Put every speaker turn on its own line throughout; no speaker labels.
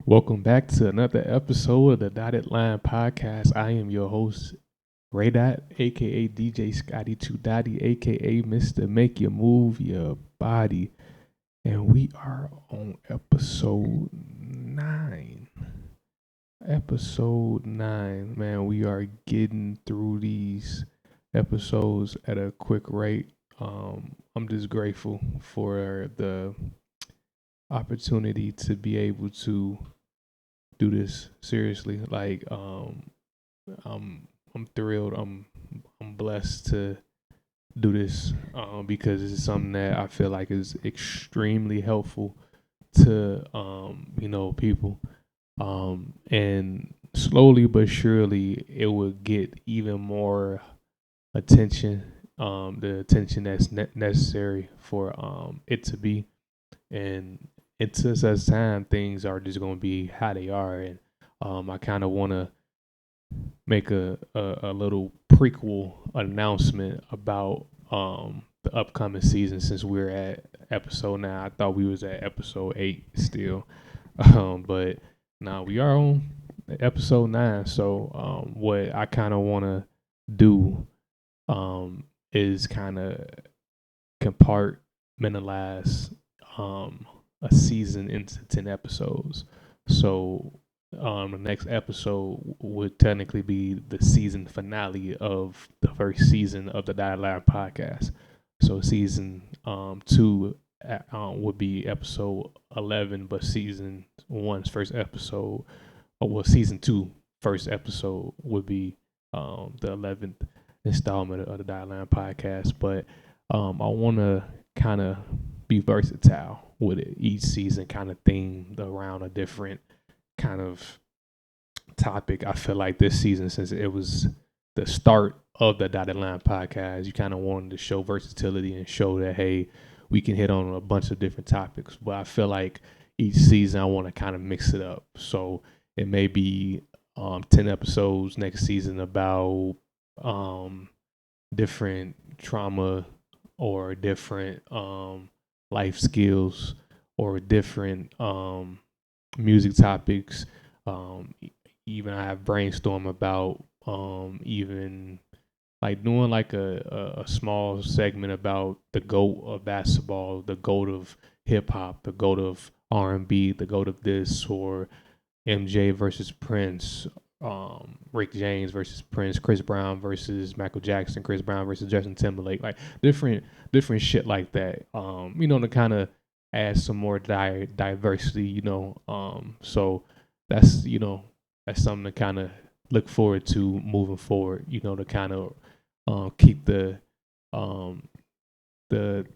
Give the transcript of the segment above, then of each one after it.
Welcome back to another episode of the Dotted Line Podcast. I am your host, Ray Dot, aka DJ Scotty Two Dotty, aka Mr. Make You Move Your Body. And we are on episode 9. Episode 9. Man, we are getting through these episodes at a quick rate. I'm just grateful for the opportunity to be able to do this seriously. I'm thrilled. I'm blessed to do this because it's something that I feel like is extremely helpful to people. And slowly but surely it will get even more attention, the attention that's necessary for it to be. And until such time, things are just going to be how they are. And I kind of want to make a little prequel announcement about the upcoming season since we're at episode 9. I thought we was at episode 8 still, but now we are on episode 9. So what I kind of want to do is kind of compartmentalize a season into 10 episodes. So the next episode would technically be the season finale of the first season of the Dialogue podcast. So season 2 would be episode 11, but season one's first episode, season 2 first episode would be the 11th installment of the Dialogue podcast. But I want to kind of be versatile with it. Each season kind of themed around a different kind of topic. I feel like this season, since it was the start of the Dotted Line podcast, you kind of wanted to show versatility and show that, hey, we can hit on a bunch of different topics. But I feel like each season I want to kind of mix it up. So it may be 10 episodes next season about different trauma or different life skills or different music topics. Even I have brainstorm about even like doing like a small segment about the GOAT of basketball, the GOAT of hip hop, the GOAT of R&B, the GOAT of this, or MJ versus Prince, Rick James versus Prince, Chris Brown versus Michael Jackson, Chris Brown versus Justin Timberlake, like different shit like that. To kind of add some more diversity. So that's that's something to kind of look forward to moving forward. To kind of keep um the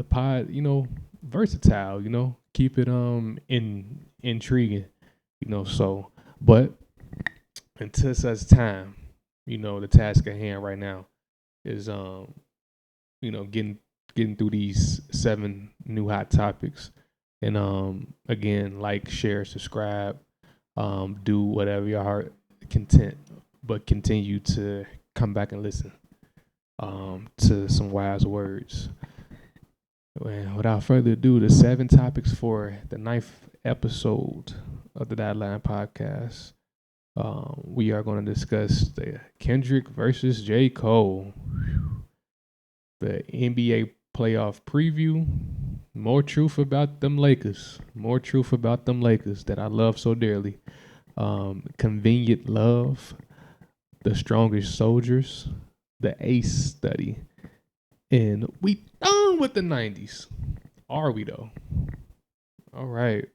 pod versatile. Keep it intriguing. So but until such time, the task at hand right now is getting through these 7 new hot topics. And again, like, share, subscribe, do whatever your heart content, but continue to come back and listen to some wise words. And without further ado, the 7 topics for the 9th episode of the Deadline Podcast. We are going to discuss the Kendrick versus J. Cole, the NBA playoff preview, more truth about them Lakers, that I love so dearly, convenient love, the strongest soldiers, the Ace study, and we done with the 90s. Are we though? All right.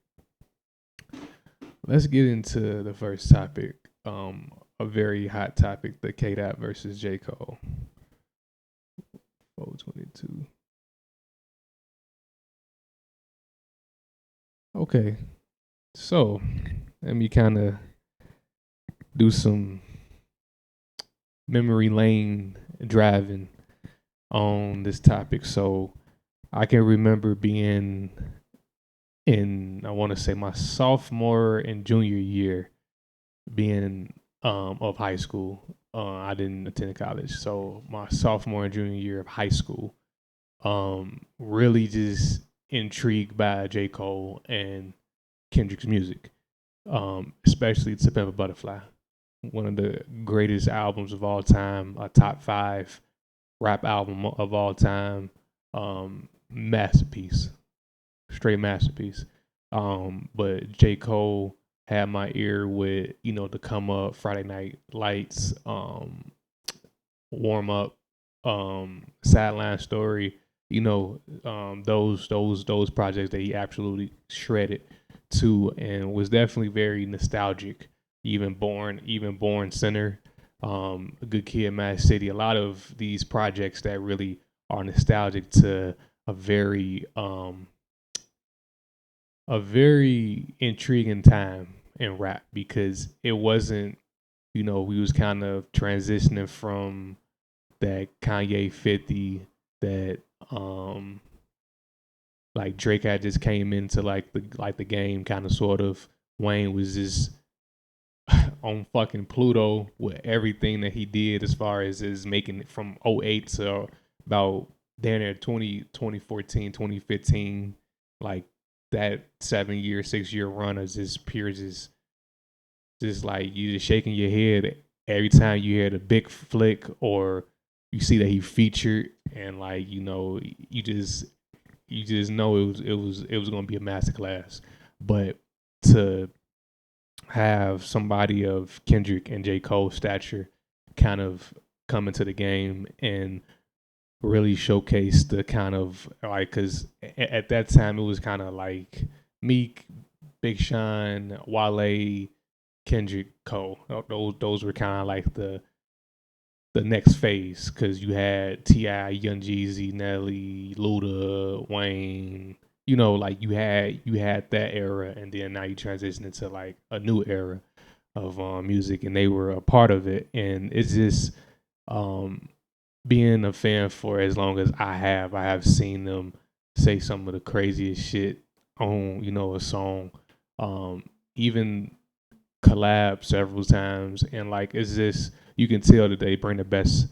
Let's get into the first topic. A very hot topic, the KDOT versus J. Cole. 422. Okay. So let me kind of do some memory lane driving on this topic. So I can remember being in, I want to say, my sophomore and junior year, being of high school. I didn't attend college, so my sophomore and junior year of high school, really just intrigued by J. Cole and Kendrick's music. especially To Pimp a Butterfly, one of the greatest albums of all time, a top five rap album of all time, masterpiece, straight masterpiece. But J. Cole had my ear with, the Come Up, Friday Night Lights, Warm Up, Sideline Story. Those projects that he absolutely shredded to, and was definitely very nostalgic. Even Born Center, A Good Kid, Mad City. A lot of these projects that really are nostalgic to a very um, a very intriguing time in rap, because it wasn't, we was kind of transitioning from that Kanye 50, that um like Drake had just came into like the game, kind of, sort of. Wayne was just on fucking Pluto with everything that he did, as far as is making it from '08 to about down there 2014, 2015. Like that 7 year, 6 year run is just pure, just like you just shaking your head every time you hear the big flick, or you see that he featured, and like, you just know it was gonna be a masterclass. But to have somebody of Kendrick and J. Cole stature kind of come into the game and really showcase the kind of, like, because at that time it was kind of like Meek, Big Sean, Wale, Kendrick, Cole. Those were kind of like the next phase, because you had Ti, Young Jeezy, Nelly, Luda, Wayne. Like you had that era, and then now you transition into like a new era of music, and they were a part of it. And it's just, um, being a fan for as long as I have seen them say some of the craziest shit on, a song. Even collab several times, and like, it's just, you can tell that they bring the best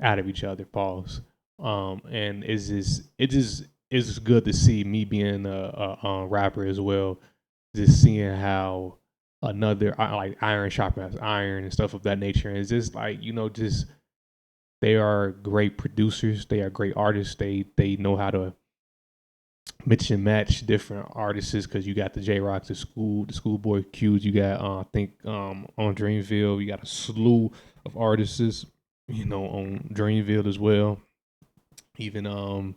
out of each other. Pause. And it's just good to see, me being a rapper as well, just seeing how another, like, iron sharpens iron and stuff of that nature. And it's just like, just, they are great producers. They are great artists. They know how to mix and match different artists, because you got the J Rocks, the Schoolboy Q's. You got, I think, on Dreamville, you got a slew of artists, on Dreamville as well. Even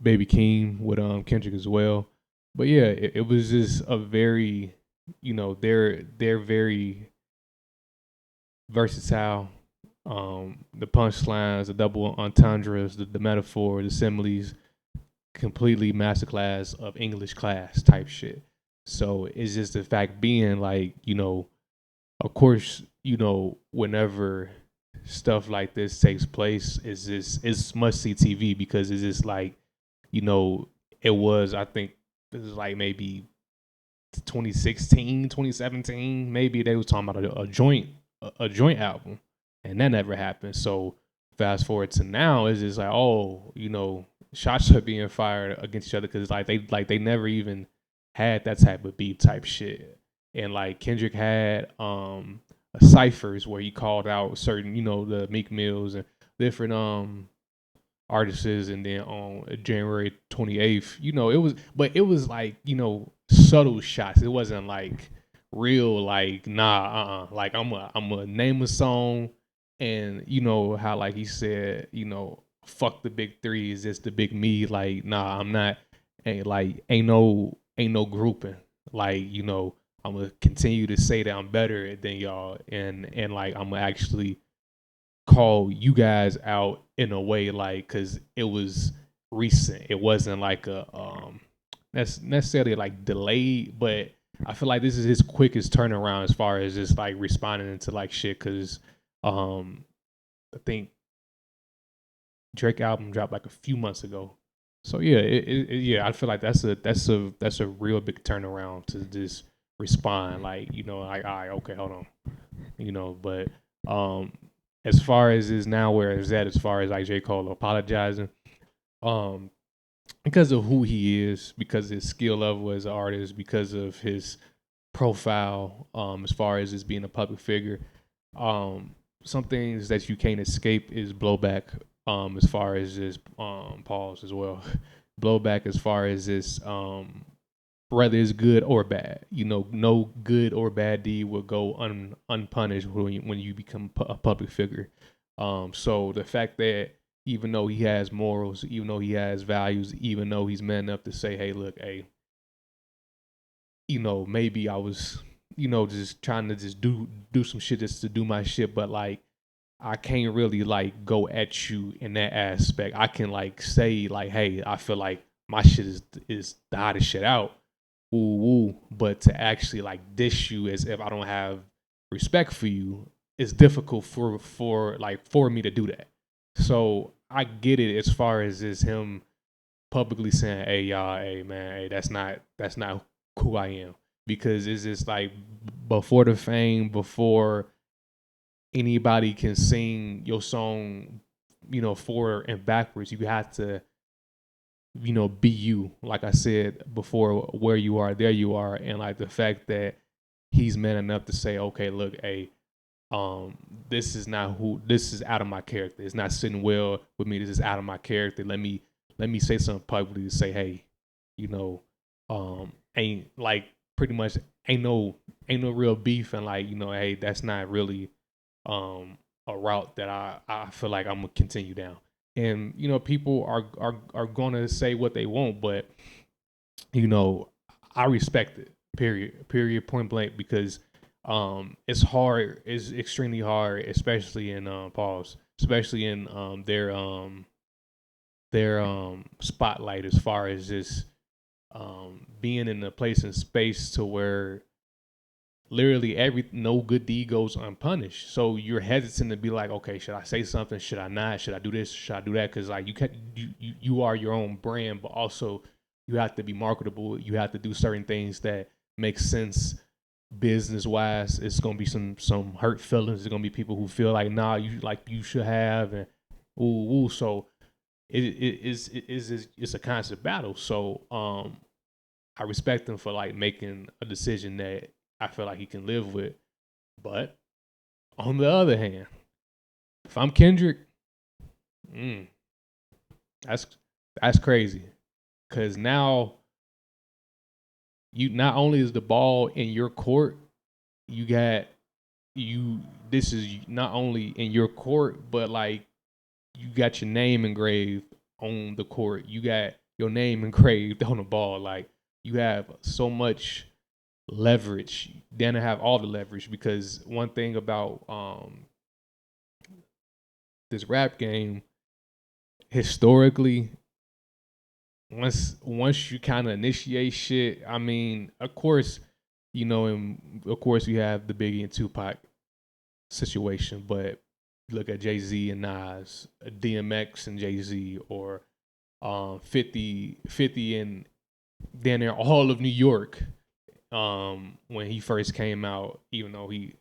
Baby Keem with Kendrick as well. But yeah, it was just a very, they're very versatile. The punchlines, the double entendres, the metaphor, the similes, completely masterclass of English class type shit. So it's just the fact being, like, of course, whenever stuff like this takes place, it's must see TV, because it's just like, you know, it was, I think this is like maybe 2016, 2017, maybe they was talking about a joint album, and that never happened. So fast forward to now, it's just like, oh, shots are being fired against each other, because like they never even had that type of beat type shit. And like Kendrick had ciphers where he called out certain, the Meek Mills and different artists, and then on January 28th, it was like, subtle shots. It wasn't like real, like, nah, like, I'm a name a song, and how, like, he said, fuck the big three, is this the big me? Like, nah, I'm not. Ain't no grouping. Like, I'm gonna continue to say that I'm better than y'all, and like, I'm gonna actually call you guys out in a way, like, because it was recent. It wasn't like a that's necessarily like delayed, but I feel like this is his quickest turnaround as far as just like responding to like shit. Because um I think Drake album dropped like a few months ago. So yeah, yeah, I feel like that's a real big turnaround to just respond, like, like, all right, okay, hold on, but um as far as is now, where is that, as far as like J. Cole apologizing, um because of who he is, because of his skill level as an artist, because of his profile, as far as being a public figure. Some things that you can't escape is blowback, as far as this, pause as well. Blowback as far as this, whether it's good or bad. No good or bad deed will go unpunished when you become a public figure. So the fact that even though he has morals, even though he has values, even though he's man enough to say, hey, look, hey, maybe I was, just trying to just do some shit just to do my shit, but like I can't really like go at you in that aspect. I can like say like, hey, I feel like my shit is the hottest shit out. Woo woo. But to actually like dish you as if I don't have respect for you, it's difficult for me to do that. So I get it as far as is him publicly saying, "Hey y'all, hey man, hey that's not who I am," because it's just like before the fame, before anybody can sing your song, forward and backwards, you have to, be you. Like I said before, where you are, there you are, and like the fact that he's man enough to say, "Okay, look, hey, um, this is out of my character. It's not sitting well with me. This is out of my character. Let me say something publicly to say, hey, you know, ain't like pretty much ain't no real beef, and like hey, that's not really um a route that I feel like I'm gonna continue down. And people are gonna say what they want, but you know, I respect it. Period. Point blank. Because it's hard. It's extremely hard, especially in pause, especially in their spotlight, as far as just being in a place and space to where literally every no good deed goes unpunished. So you're hesitant to be like, okay, should I say something? Should I not? Should I do this? Should I do that? Because like you are your own brand, but also you have to be marketable. You have to do certain things that make sense business wise. It's gonna be some hurt feelings. There's gonna be people who feel like nah, you should have, and ooh. So it's a constant battle. So I respect him for like making a decision that I feel like he can live with. But on the other hand, if I'm Kendrick, mm, that's that's crazy. Cause now you not only is the ball in your court, you got you. This is not only in your court, but like you got your name engraved on the court. You got your name engraved on the ball. Like you have so much leverage. Then I have all the leverage, because one thing about this rap game historically, once you kind of initiate shit, I mean, of course, and of course you have the Biggie and Tupac situation, but look at Jay-Z and Nas, DMX and Jay-Z, or 50 and then there all of New York, when he first came out, even though he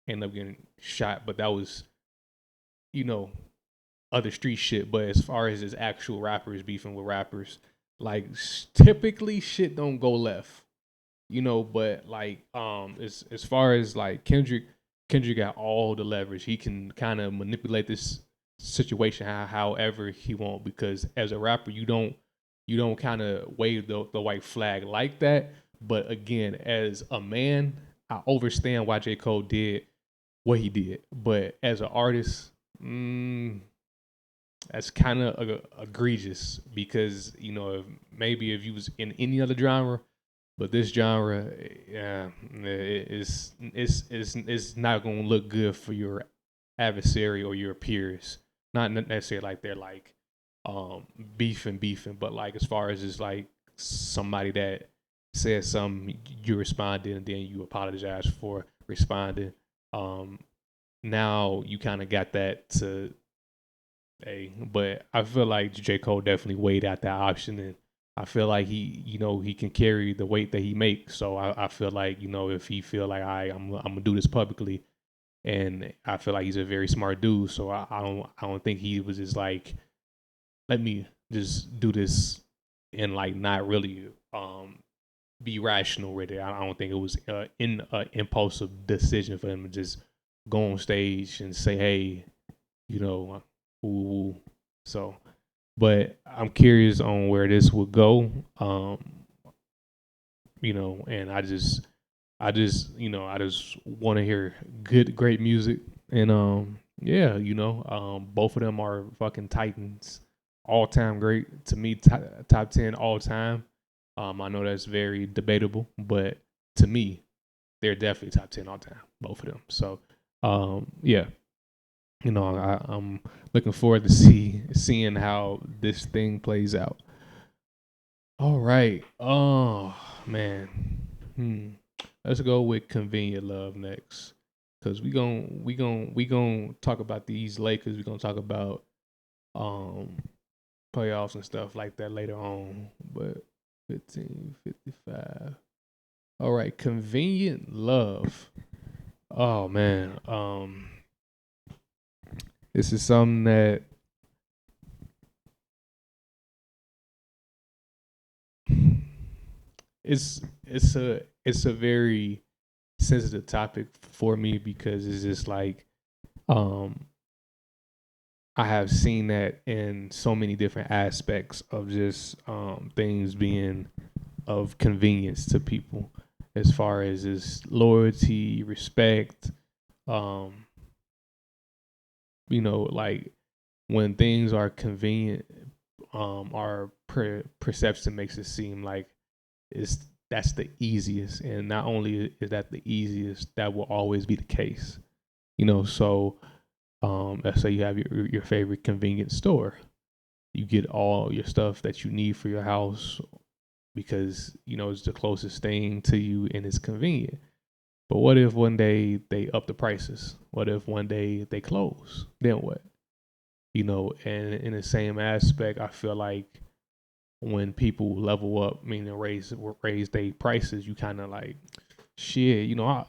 ended up getting shot, but that was, you know, other street shit. But as far as his actual rappers beefing with rappers, like typically shit don't go left, But like as far as like Kendrick got all the leverage. He can kind of manipulate this situation however he want, because as a rapper you don't kind of wave the white flag like that. But again, as a man, I understand why J. Cole did what he did. But as an artist, that's kind of egregious, because maybe if you was in any other genre, but this genre, yeah, it's not gonna look good for your adversary or your peers. Not necessarily like they're like beefing, but like as far as just like somebody that says something, you responded and then you apologize for responding. Um, Now you kind of got that to but I feel like J. Cole definitely weighed out that option, and I feel like he can carry the weight that he makes. So I feel like, if he feel like I'm gonna do this publicly, and I feel like he's a very smart dude. So I don't think he was just like, let me just do this and like not really be rational with it. I don't think it was in impulsive decision for him to just go on stage and say, "Hey, you know, ooh." So, but I'm curious on where this would go. And I just want to hear great music, and yeah, both of them are fucking titans, all time great to me, top 10 all time. I know that's very debatable, but to me, they're definitely top 10 all time, both of them. So, yeah, I'm looking forward to seeing how this thing plays out. All right. Oh man. Hmm. Let's go with convenient love next, cause we gon' talk about these Lakers. We gonna talk about um playoffs and stuff like that later on. But 15:55. All right, convenient love. Oh man. This is something that it's a very sensitive topic for me because it's just like um I have seen that in so many different aspects of just things being of convenience to people, as far as is loyalty, respect, um, like when things are convenient, our perception makes it seem like it's that's the easiest, and not only is that the easiest, that will always be the case. So let's say you have your favorite convenience store. You get all your stuff that you need for your house because it's the closest thing to you and it's convenient. But what if one day they up the prices? What if one day they close? Then what? And in the same aspect, I feel like when people level up, meaning raise their prices, you kind of like shit. I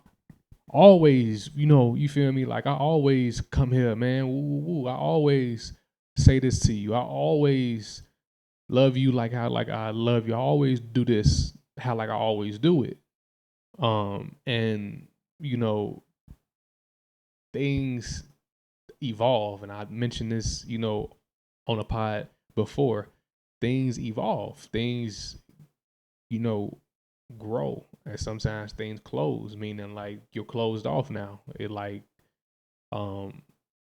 always, you feel me? Like I always come here, man. Woo, woo, woo. I always say this to you. I always love you like I love you. I always do this how like I always do it. And you know, things evolve, and I mentioned this, on a pod before. Things evolve. Things, you know, grow, and sometimes things close, meaning like you're closed off now. It like um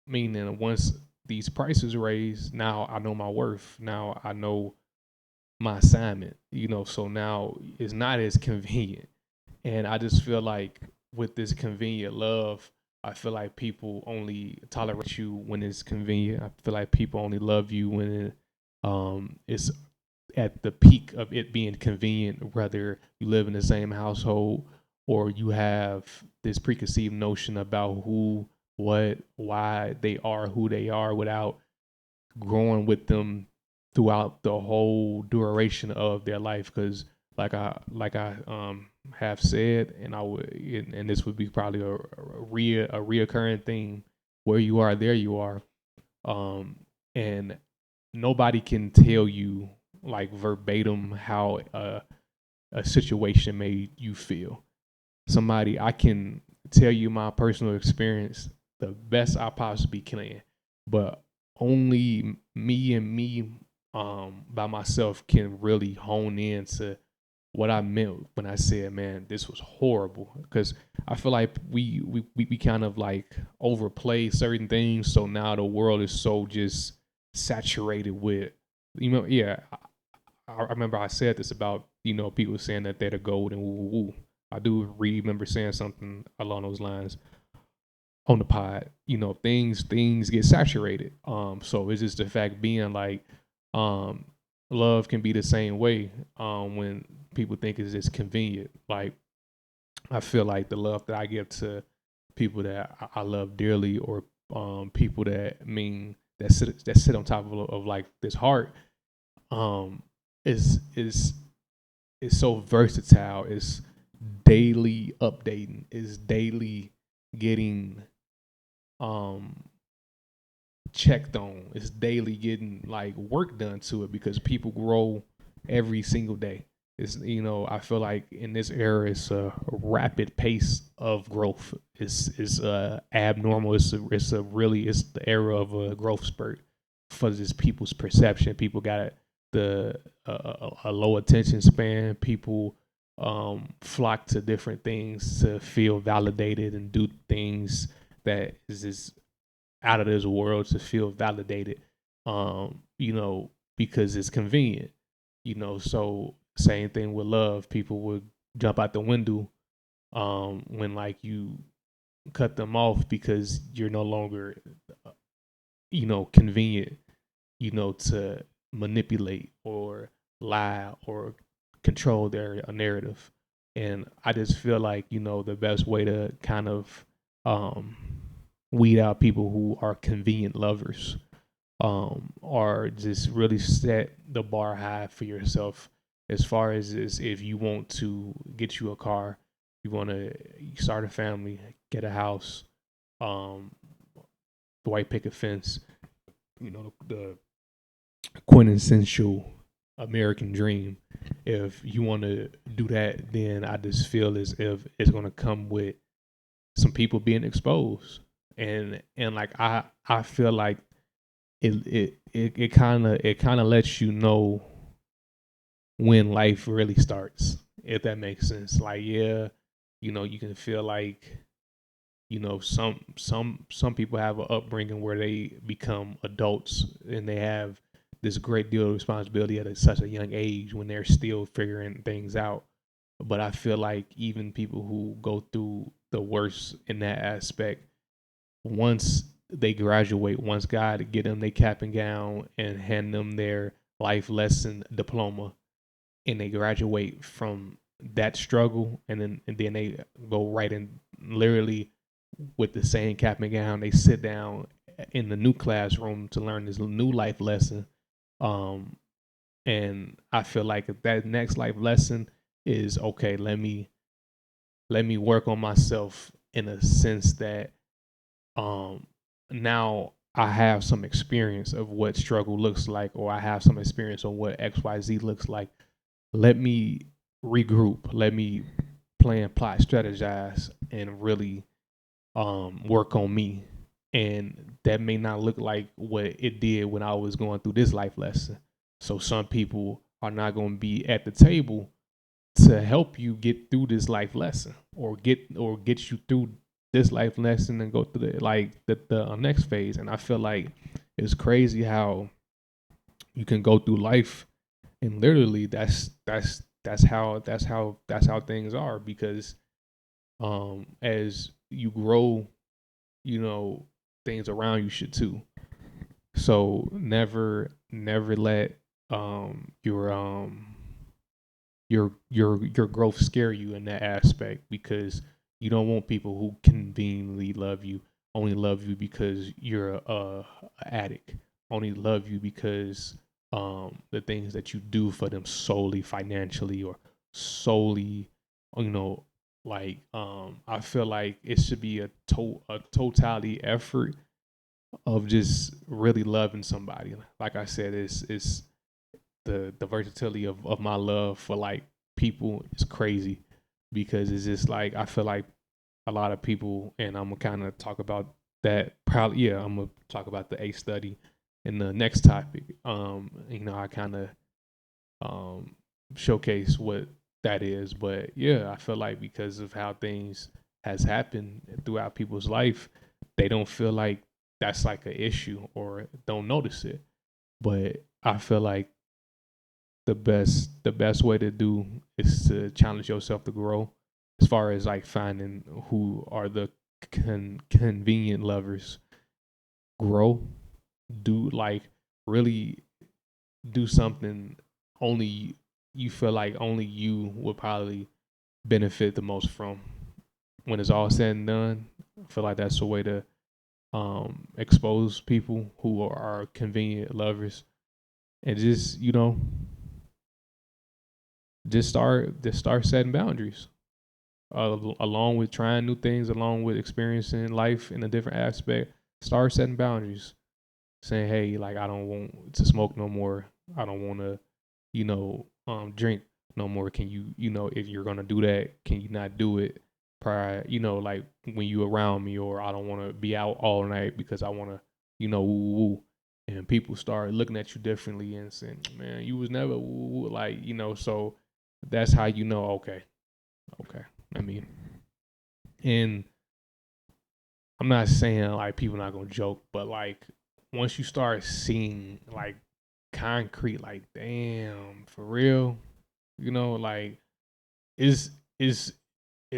meaning once these prices raise, now I know my worth. Now I know my assignment, so now it's not as convenient. And I just feel like with this convenient love, I feel like people only tolerate you when it's convenient. I feel like people only love you when it's at the peak of it being convenient, whether you live in the same household or you have this preconceived notion about who, what, why they are who they are without growing with them throughout the whole duration of their life. Because like I have said, and I would, and this would be probably a reoccurring thing. Where you are, there you are. And nobody can tell you like verbatim how a situation made you feel. Somebody, I can tell you my personal experience the best I possibly can, but only me and me by myself can really hone in to what I meant when I said, man, this was horrible. Because I feel like we kind of like overplay certain things. So now the world is so just saturated with, yeah. I remember I said this about, people saying that they're the gold and woo woo woo. I do remember saying something along those lines on the pod. Things get saturated. So it's just the fact being like, um, love can be the same way. When people think it's just convenient. Like I feel like the love that I give to people that I love dearly, or people that mean that sit on top of like this heart, um, is so versatile. It's daily updating. It's daily getting um checked on. It's daily getting like work done to it because people grow every single day. It's, I feel like in this era, it's a rapid pace of growth. It's abnormal. It's the era of a growth spurt for just people's perception. People got a low attention span. People flock to different things to feel validated and do things that is just out of this world to feel validated. Because it's convenient. So same thing with love. People would jump out the window when like you cut them off because you're no longer convenient, to manipulate or lie or control their narrative. And I just feel like, the best way to kind of um, weed out people who are convenient lovers, or just really set the bar high for yourself as far as if you want to get you a car, you want to start a family, get a house, um, the white picket fence, the quintessential American dream. If you want to do that, then I just feel as if it's going to come with some people being exposed, and like I feel like it kind of lets you know when life really starts, if that makes sense. Like, yeah, you can feel like, some people have an upbringing where they become adults and they have this great deal of responsibility at such a young age when they're still figuring things out. But I feel like even people who go through the worst in that aspect, once they graduate, once God get them their cap and gown and hand them their life lesson diploma, and they graduate from that struggle, and then they go right in literally with the same cap and gown, they sit down in the new classroom to learn this new life lesson. Um, and I feel like if that next life lesson is okay, let me work on myself in a sense that um now I have some experience of what struggle looks like, or I have some experience on what XYZ looks like. Let me regroup. Let me plan, plot, strategize, and really work on me. And that may not look like what it did when I was going through this life lesson. So some people are not going to be at the table to help you get through this life lesson, or get you through this life lesson and go through the next phase. And I feel like it's crazy how you can go through life and literally that's how things are, because as you grow, you know things around you should too. So never let your growth scare you in that aspect, because you don't want people who conveniently love you, only love you because you're a addict, only love you because the things that you do for them solely financially, or solely, you know I feel like it should be a totality effort of just really loving somebody. Like I said, it's the versatility of my love for like people is crazy, because it's just like I feel like a lot of people, and I'm gonna kind of talk about that. Probably, yeah, I'm gonna talk about the A study in the next topic. I kind of um showcase what that is, but yeah, I feel like because of how things has happened throughout people's life, they don't feel like that's like an issue or don't notice it. But I feel like the best way to do is to challenge yourself to grow, as far as like finding who are the convenient lovers. Grow, do like really do something only you feel like only you would probably benefit the most from when it's all said and done. I feel like that's a way to expose people who are convenient lovers, and just start setting boundaries, along with trying new things, along with experiencing life in a different aspect. Start setting boundaries, saying, "Hey, like I don't want to smoke no more. I don't want to, drink no more? Can you, if you're gonna do that, can you not do it prior, like when you around me, or I don't want to be out all night because I want to, woo woo. And people start looking at you differently and saying, man, you was never woo woo, like, so that's how you know, okay, okay. I mean, and I'm not saying like people not gonna joke, but like once you start seeing like concrete, like damn, for real, like is is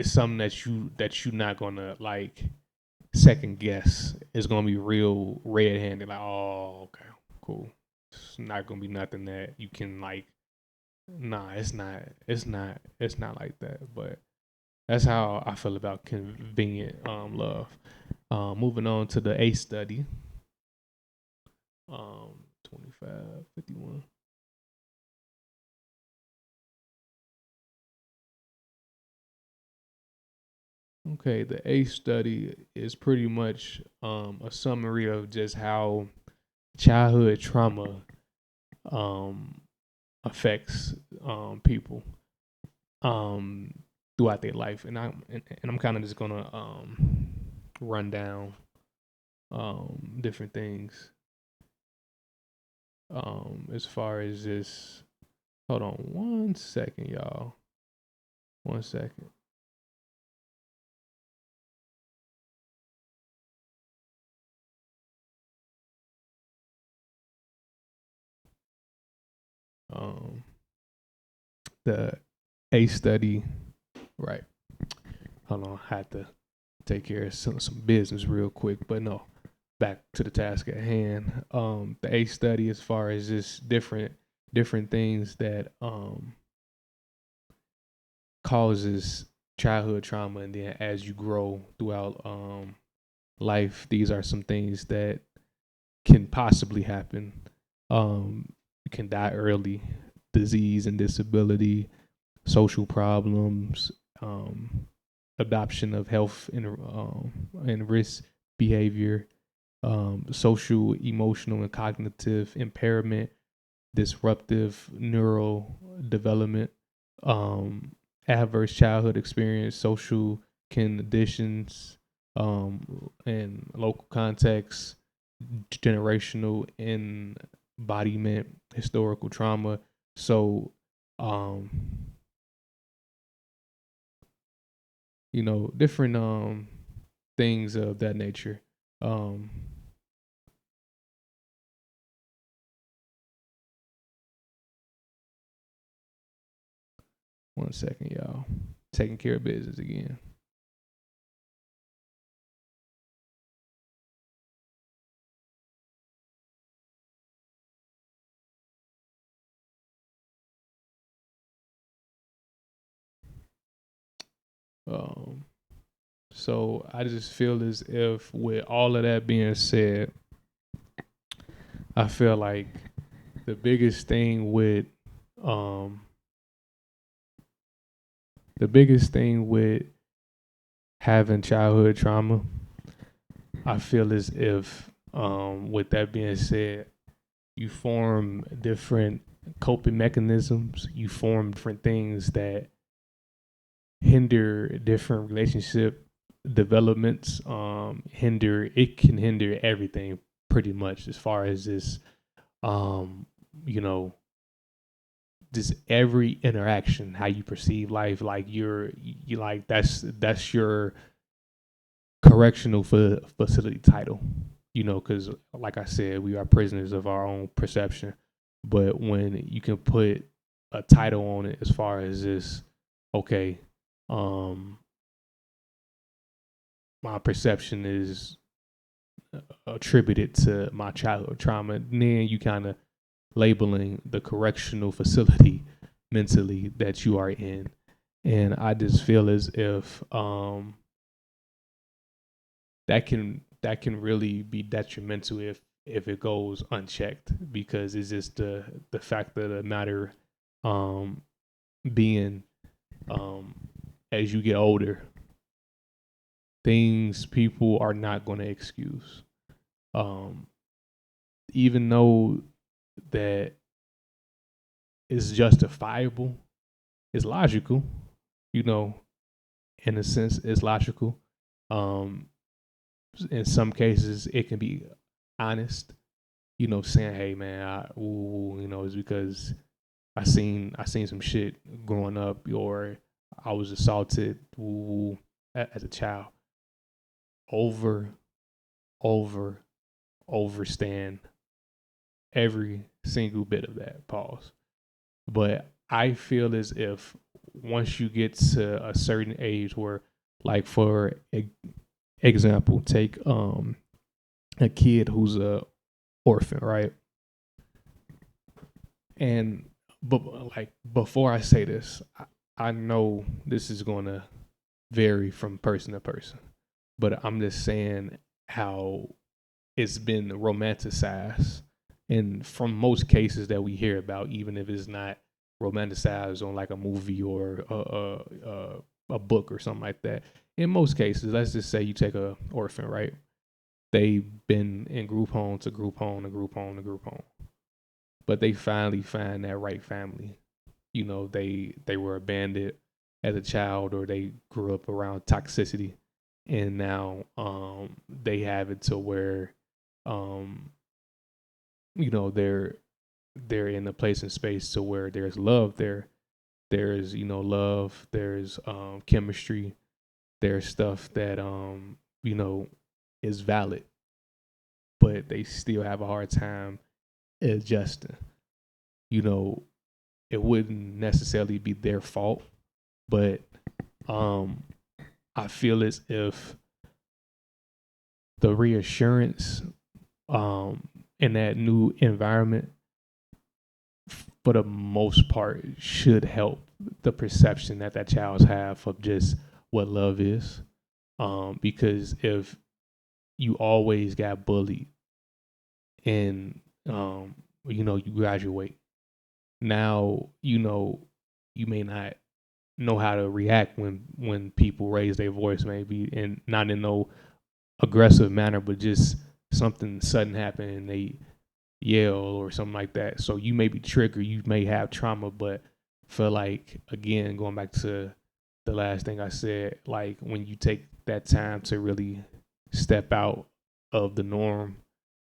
something that you not gonna like second guess. It's gonna be real red handed, like, oh, okay, cool. It's not gonna be nothing that you can like. Nah, it's not. It's not. It's not like that. But that's how I feel about convenient love. Moving on to the A study. 2551. Okay, the A study is pretty much a summary of just how childhood trauma um, affects people um, throughout their life, and I'm kind of just gonna run down different things as far as this. Hold on 1 second, y'all. 1 second. Um, the A study, right? Hold on, I had to take care of some business real quick, but no, back to the task at hand. The A study, as far as just different things that causes childhood trauma, and then as you grow throughout life, these are some things that can possibly happen. You can die early, disease and disability, social problems, adoption of health and risk behavior, social, emotional, and cognitive impairment, disruptive neural development, adverse childhood experience, social conditions, and local context, generational embodiment, historical trauma. So, um, different things of that nature. Um, 1 second, y'all. Taking care of business again. Um, so I just feel as if, with all of that being said, I feel like the biggest thing with um the biggest thing with having childhood trauma, I feel as if, with that being said, you form different coping mechanisms, you form different things that hinder different relationship developments. It can hinder everything pretty much, as far as this, um, you know, just every interaction, how you perceive life. Like you like that's your correctional facility title. Because like I said, we are prisoners of our own perception. But when you can put a title on it, as far as this, okay, um, my perception is attributed to my childhood trauma, then you kind of labeling the correctional facility mentally that you are in. And I just feel as if that can really be detrimental if it goes unchecked, because it's just the fact of the matter, um being, um as you get older, things people are not going to excuse, um even though that is justifiable. is logical, you know, in a sense, it's logical. Um, in some cases, it can be honest, you know, saying, "Hey, man, you know, it's because I seen some shit growing up, or I was assaulted as a child." Over, over, overstand every single bit of that. Pause. But I feel as if once you get to a certain age where, like for example, take a kid who's a orphan, right? And but like before I say this, I know this is gonna vary from person to person, but I'm just saying how it's been romanticized, and from most cases that we hear about, even if it's not romanticized on like a movie or a book or something like that. In most cases, let's just say you take a orphan, right? They've been in group home to group home to group home to group home, but they finally find that right family. You know, they were abandoned as a child, or they grew up around toxicity, and now they have it to where um you know they're in a place and space to where there's love there. There's, you know, love, there's chemistry, there's stuff that you know is valid, but they still have a hard time adjusting. You know, it wouldn't necessarily be their fault, but um I feel as if the reassurance in that new environment, for the most part, should help the perception that that child's have of just what love is. Because if you always got bullied and you know, you graduate, now you know you may not know how to react when people raise their voice, maybe, and not in no aggressive manner, but just something sudden happen and they yell or something like that. So you may be triggered, you may have trauma, but feel like, again, going back to the last thing I said, like when you take that time to really step out of the norm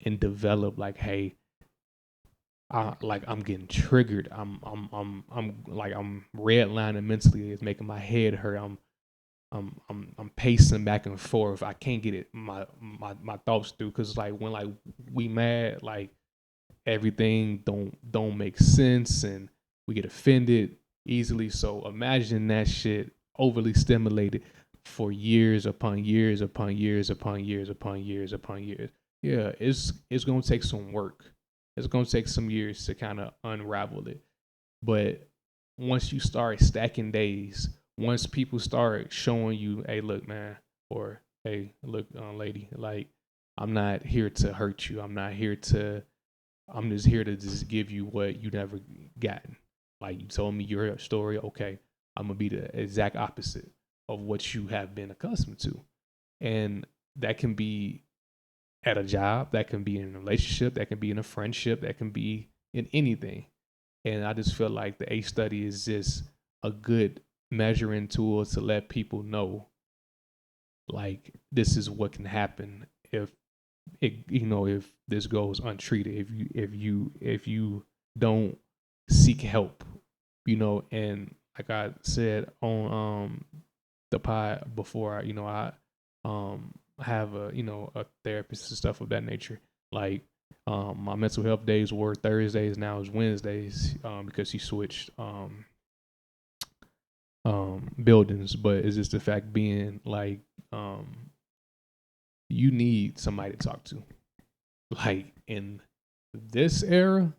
and develop, like, hey, I'm getting triggered. I'm like I'm redlining mentally. It's making my head hurt. I'm pacing back and forth. I can't get it my thoughts through, because like when like we mad, like everything don't make sense and we get offended easily. So imagine that shit overly stimulated for years upon years upon years upon years upon years upon years. Yeah, it's gonna take some work. It's gonna take some years to kind of unravel it. But once you start stacking days, once people start showing you, hey, look, man, or hey, look, lady, like I'm not here to hurt you. I'm just here to just give you what you never gotten. Like you told me your story, okay, I'm gonna be the exact opposite of what you have been accustomed to. And that can be at a job, that can be in a relationship, that can be in a friendship, that can be in anything. And I just feel like the ACE study is just a good measuring tool to let people know, like, this is what can happen if it, you know, if this goes untreated, if you don't seek help, you know. And like I said on the pod before, you know, I have a, you know, a therapist and stuff of that nature. Like my mental health days were Thursdays, now is Wednesdays, because he switched buildings. But it's just the fact being like you need somebody to talk to. Like in this era,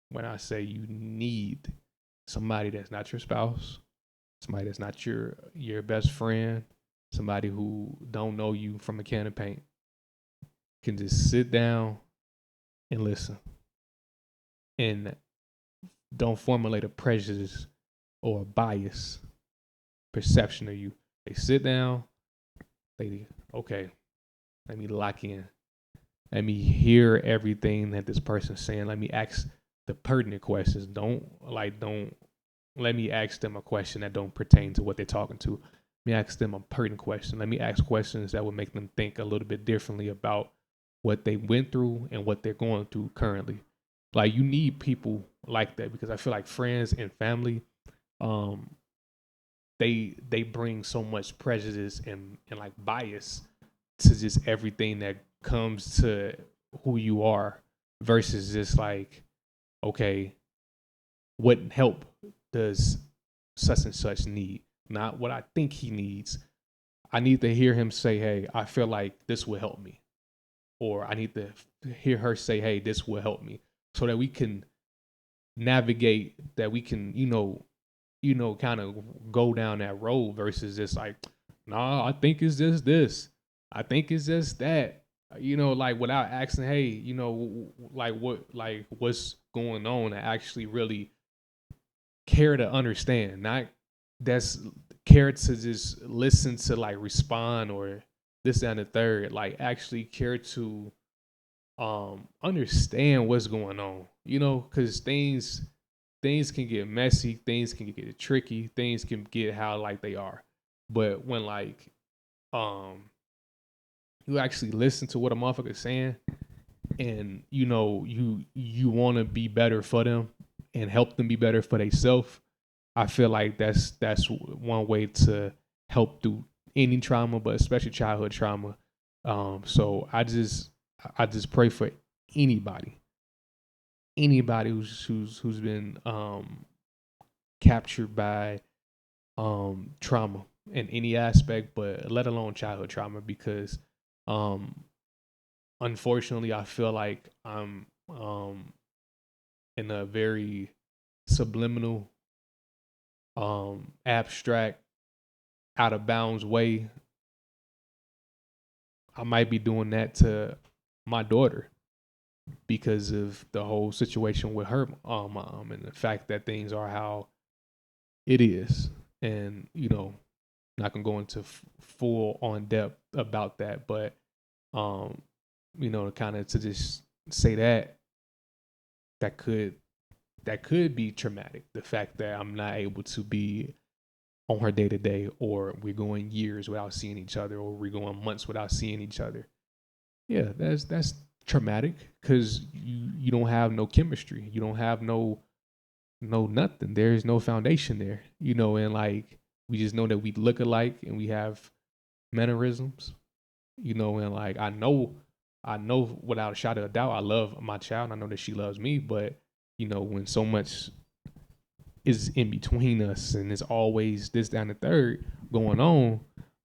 when I say you need somebody that's not your spouse, somebody that's not your best friend, somebody who don't know you from a can of paint, can just sit down and listen and don't formulate a prejudice or a bias perception of you. They sit down, they, okay, let me lock in. Let me hear everything that this person's saying. Let me ask the pertinent questions. Don't let me ask them a question that don't pertain to what they're talking to. Let me ask them a pertinent question. Let me ask questions that would make them think a little bit differently about what they went through and what they're going through currently. Like you need people like that because I feel like friends and family, um, they bring so much prejudice and like bias to just everything that comes to who you are versus just like, okay, what help does such and such need? Not what I think he needs. I need to hear him say, hey, I feel like this will help me. Or I need to hear her say, hey, this will help me. So that we can navigate, that we can, kind of go down that road versus just like, nah, I think it's just this. I think it's just that. Like without asking, hey, what's going on, and actually really care to understand, not that's care to just listen to like respond or this and the third, like actually care to understand what's going on, because things can get messy, things can get tricky, things can get how like they are. But when like you actually listen to what a motherfucker's saying and you want to be better for them and help them be better for themselves, I feel like that's one way to help through any trauma, but especially childhood trauma. So I just pray for anybody, who's been captured by trauma in any aspect, but let alone childhood trauma, because um, unfortunately, I feel like I'm in a very subliminal, abstract, out of bounds way. I might be doing that to my daughter because of the whole situation with her mom and the fact that things are how it is. And, not gonna go into full on depth about that, but, um, kind of to just say that could that could be traumatic. The fact that I'm not able to be on her day to day, or we're going years without seeing each other, or we're going months without seeing each other. Yeah, that's traumatic because you don't have no chemistry. You don't have no nothing. There's no foundation there. And like we just know that we look alike and we have mannerisms. And like I know without a shadow of doubt, I love my child. I know that she loves me, but when so much is in between us and it's always this down the third going on,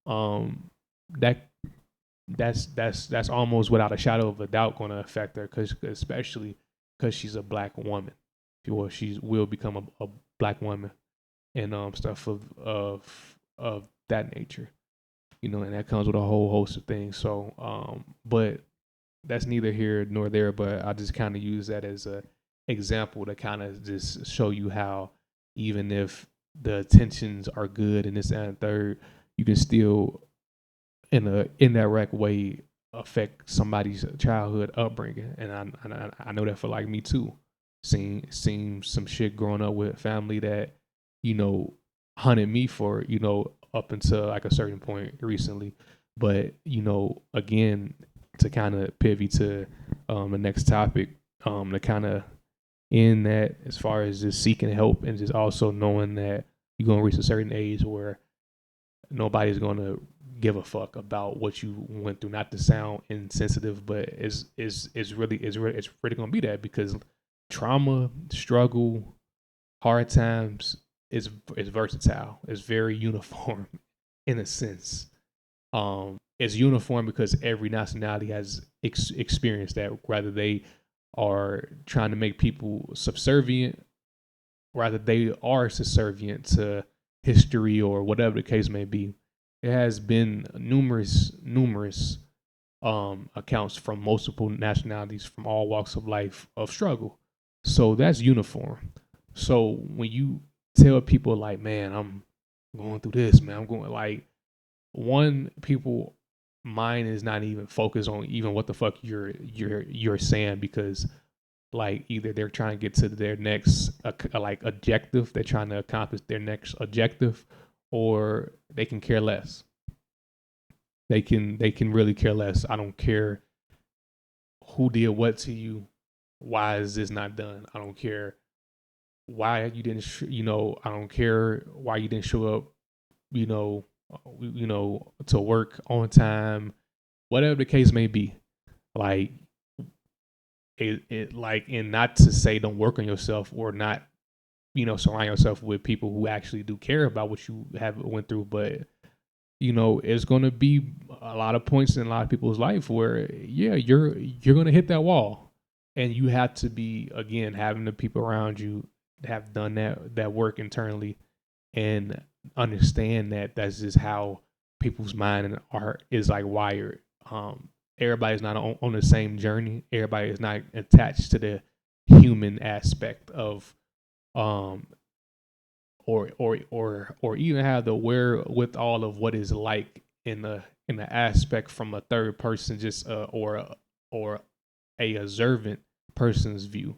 um, that that's almost without a shadow of a doubt going to affect her, because especially because she's a black woman. She will become a black woman and stuff of that nature. And that comes with a whole host of things. So, but that's neither here nor there. But I just kind of use that as a example to kind of just show you how even if the intentions are good and this and third, you can still in a indirect way affect somebody's childhood upbringing. And I know that for like me too. Seeing some shit growing up with family that you know hunted me for up until like a certain point recently. But again, to kind of pivot to the next topic, to kind of end that as far as just seeking help and just also knowing that you're gonna reach a certain age where nobody's gonna give a fuck about what you went through. Not to sound insensitive, but it's really gonna be that, because trauma, struggle, hard times is versatile. It's very uniform in a sense. It's uniform because every nationality has experienced that. Whether they are trying to make people subservient, rather they are subservient to history or whatever the case may be. There has been numerous accounts from multiple nationalities from all walks of life of struggle. So that's uniform. So when you tell people like, man, I'm going through this, man, I'm going like one people mind is not even focused on even what the fuck you're saying, because like either they're trying to get to their next like objective, they're trying to accomplish their next objective, or they can care less. They can really care less. I don't care who did what to you. Why is this not done? I don't care why you didn't. I don't care why you didn't show up. To work on time, whatever the case may be. Like it like, and not to say don't work on yourself or not, surround yourself with people who actually do care about what you have went through, but it's going to be a lot of points in a lot of people's life where, yeah, you're going to hit that wall, and you have to be, again, having the people around you have done that work internally and understand that that's just how people's mind and art is like wired. Everybody's not on the same journey. Everybody is not attached to the human aspect of um or even have the wherewithal of what is like in the aspect from a third person, just or a observant person's view.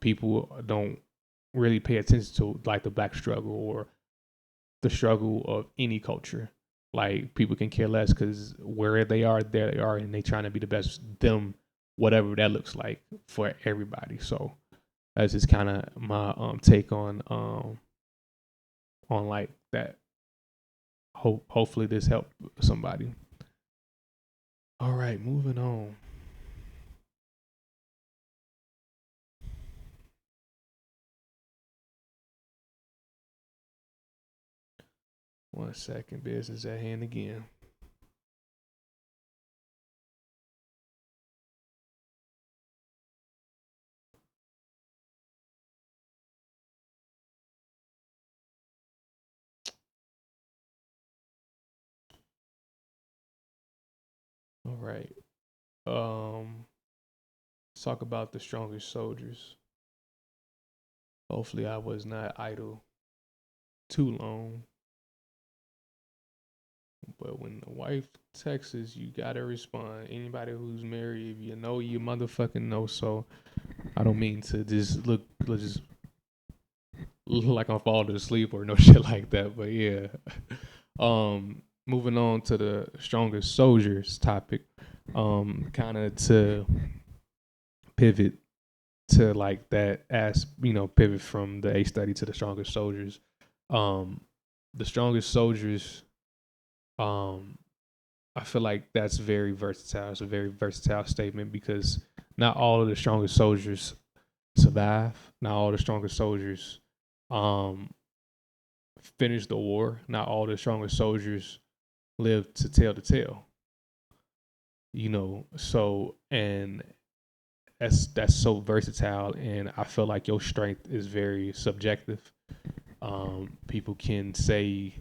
People don't really pay attention to like the black struggle or the struggle of any culture. Like people can care less because where they are, there they are, and they trying to be the best them, whatever that looks like for everybody. So that's just kind of my take on like that. Hopefully this helped somebody. All right, moving on. One second, business at hand again. All right. Let's talk about the strongest soldiers. Hopefully I was not idle too long. But when the wife texts, you gotta respond. Anybody who's married, if you know, you motherfucking know. So I don't mean to just look like I'm falling asleep or no shit like that. But yeah. Moving on to the strongest soldiers topic. Kind of to pivot to like that as pivot from the A study to the strongest soldiers. Um, the strongest soldiers. Um, I feel like that's very versatile. It's a very versatile statement because not all of the strongest soldiers survive. Not all the strongest soldiers um, finish the war. Not all the strongest soldiers live to tell the tale. So and that's so versatile, and I feel like your strength is very subjective. People can say,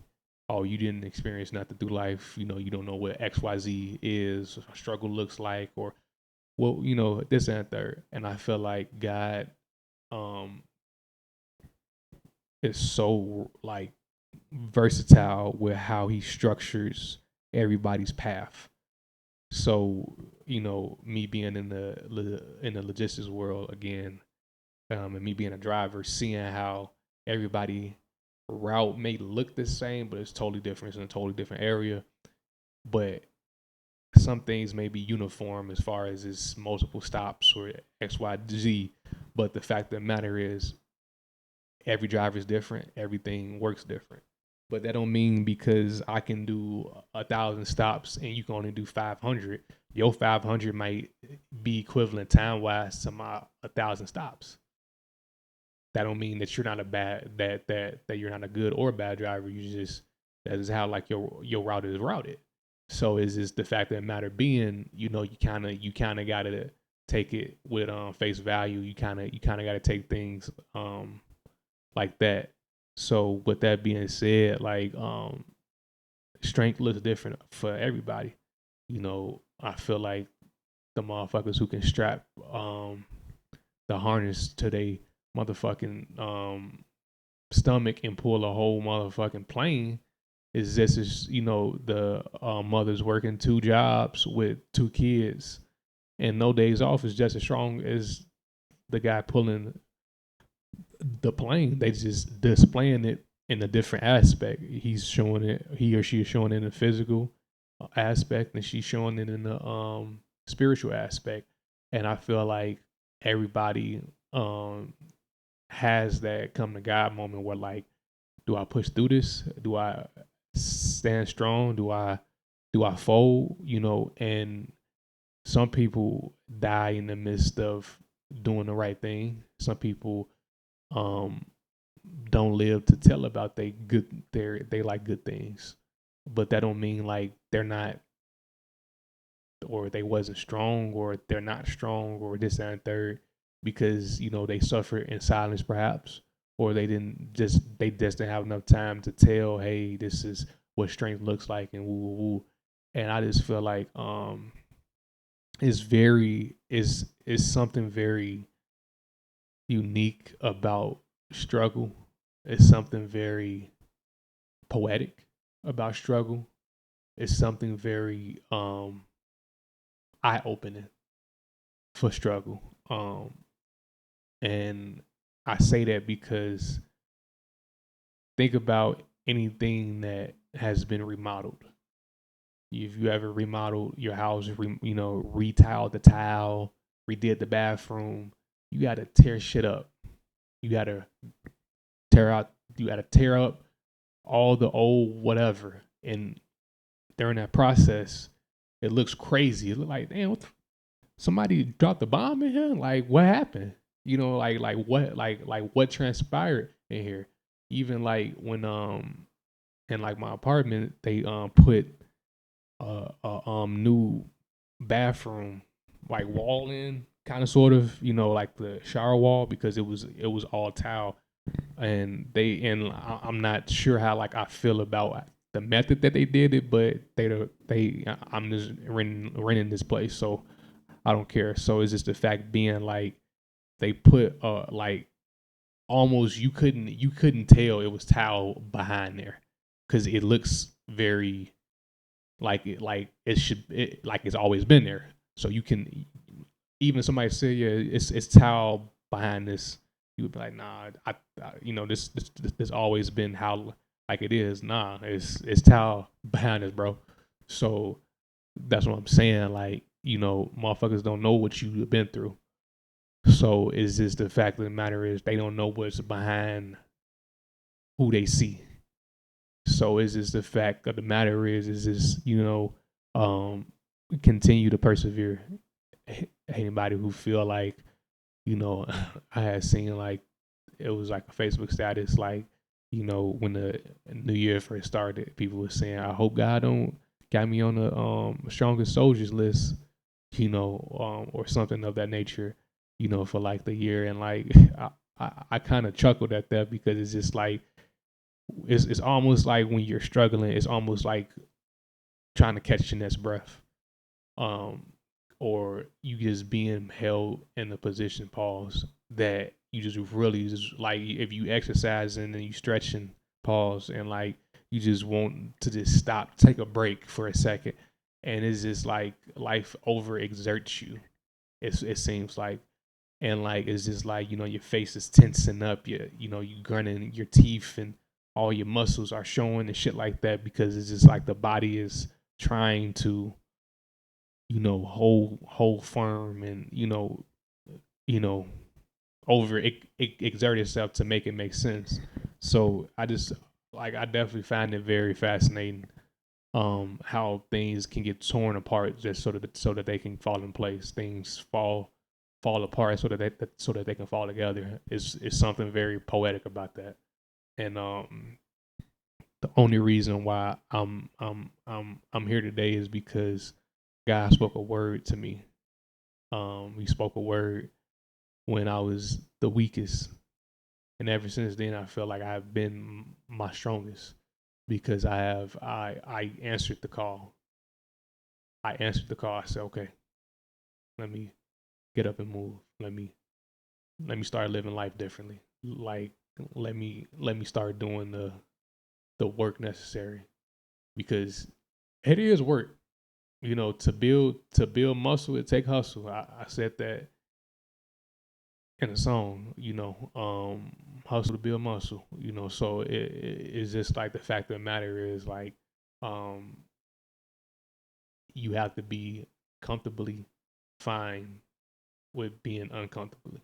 "Oh, you didn't experience nothing through life. You don't know what XYZ is, struggle looks like, or well, this and that third." And I feel like God um, is so like versatile with how He structures everybody's path. So me being in the logistics world again, and me being a driver, seeing how everybody route may look the same, but it's totally different. It's in a totally different area. But some things may be uniform as far as it's multiple stops or X, Y, Z. But the fact of the matter is, every driver is different. Everything works different. But that don't mean because I can do 1,000 stops and you can only do 500. Your 500 might be equivalent time wise to my 1,000 stops. That don't mean that you're not a bad that you're not a good or bad driver. You just that is how like your route is routed. So is this the fact of the matter being, you kind of gotta take it with face value. You kind of gotta take things like that. So with that being said, like strength looks different for everybody. I feel like the motherfuckers who can strap the harness to their motherfucking stomach and pull a whole motherfucking plane is just as the mother's working 2 jobs with 2 kids and no days off is just as strong as the guy pulling the plane. They just displaying it in a different aspect. He or she is showing it in a physical aspect, and she's showing it in the spiritual aspect. And I feel like everybody um has that come to God moment where, like, do I push through this? Do I stand strong? Do I fold? And some people die in the midst of doing the right thing. Some people um don't live to tell about they like good things. But that don't mean like they're not, or they wasn't strong, or they're not strong, or this and third, because they suffer in silence perhaps, or they just didn't have enough time to tell, hey, this is what strength looks like, and woo woo woo. And I just feel like is something very unique about struggle. It's something very poetic about struggle. It's something very eye opening for struggle. And I say that because think about anything that has been remodeled. If you ever remodeled your house, retiled the tile, redid the bathroom, you got to tear shit up. You got to tear out. You got to tear up all the old whatever. And during that process, it looks crazy. It look like, damn, somebody dropped the bomb in here. Like, what happened? What transpired in here? Even like when in like my apartment, they put a new bathroom like wall in, kind of sort of, like the shower wall, because it was all tile. And I'm not sure how like I feel about the method that they did it, but I'm just renting this place, so I don't care. So it's just the fact being like they put like almost you couldn't tell it was towel behind there, because it looks very like it's always been there. So you can, even somebody say, yeah, it's towel behind this, you would be like, nah, this always been how like it is. Nah, it's towel behind us, bro. So that's what I'm saying. Like, motherfuckers don't know what you've been through. So is just the fact of the matter is they don't know what's behind who they see. So is just the fact of the matter is just, um continue to persevere. Anybody who feel like, I had seen like it was like a Facebook status, like, when the new year first started, people were saying, I hope God don't got me on the strongest soldiers list, or something of that nature, for like the year. And like I kind of chuckled at that, because it's just like it's almost like when you're struggling, it's almost like trying to catch your next breath. Um or you just being held in a position, pause, that you just really just like, if you exercise and then you stretching, pause, and like you just want to just stop, take a break for a second, and it's just like life over exerts you. It seems like, and like it's just like, your face is tensing up, you grunting, your teeth and all your muscles are showing and shit like that, because it's just like the body is trying to, hold firm, and you know over exert itself to make it make sense. So I just, like, I definitely find it very fascinating, how things can get torn apart just so that they can fall in place. Things fall apart so that they can fall together. It's something very poetic about that. And the only reason why I'm here today is because God spoke a word to me. He spoke a word when I was the weakest, and ever since then I feel like I've been my strongest, because I answered the call. I answered the call. I said, okay, let me get up and move. Let me start living life differently. Like, let me start doing the work necessary, because it is work. To build muscle, it take hustle. I said that in a song, hustle to build muscle, so it's just like the fact of the matter is like, um, you have to be comfortably fine with being uncomfortable.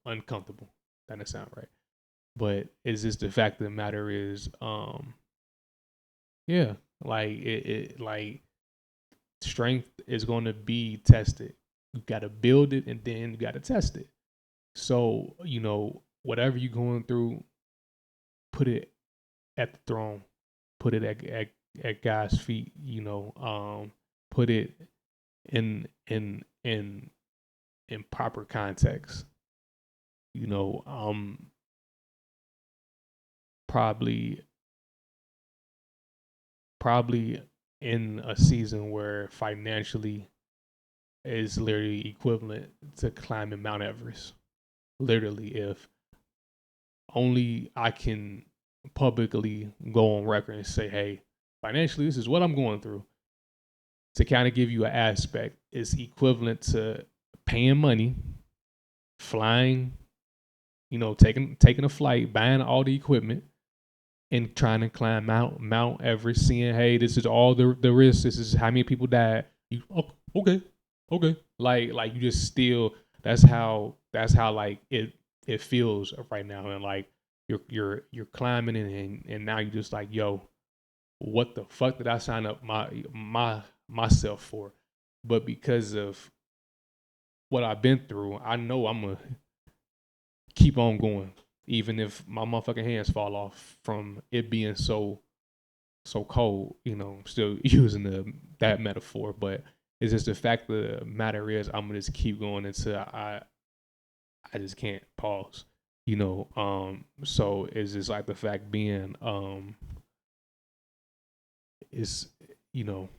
That doesn't sound right. But it's just the fact of the matter is, yeah, like like strength is going to be tested. You got to build it and then you got to test it. So, whatever you're going through, put it at the throne, put it at God's feet, put it in in in in proper context. Probably probably in a season where financially is literally equivalent to climbing Mount Everest. Literally, if only I can publicly go on record and say, hey, financially, this is what I'm going through. To kind of give you an aspect, it's equivalent to paying money, flying, taking a flight, buying all the equipment, and trying to climb Mount Everest, seeing, hey, this is all the risks. This is how many people died. You okay, okay. Like you just still. That's how like it feels right now, and like you're climbing and now you're just like, yo, what the fuck did I sign up myself for? But because of what I've been through, I know I'm gonna keep on going, even if my motherfucking hands fall off from it being so cold. I'm still using that metaphor, but it's just the fact of the matter is I'm gonna just keep going until I just can't pause. So it's just like the fact being is you know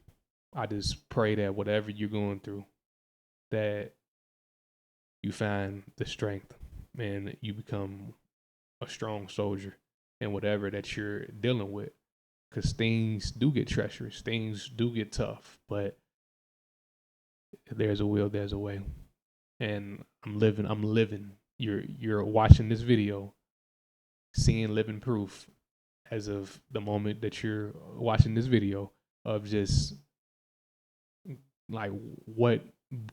I just pray that whatever you're going through, that you find the strength and you become a strong soldier in whatever that you're dealing with. Because things do get treacherous, things do get tough, but there's a will, there's a way. And I'm living. You're watching this video, seeing living proof as of the moment that you're watching this video of just like what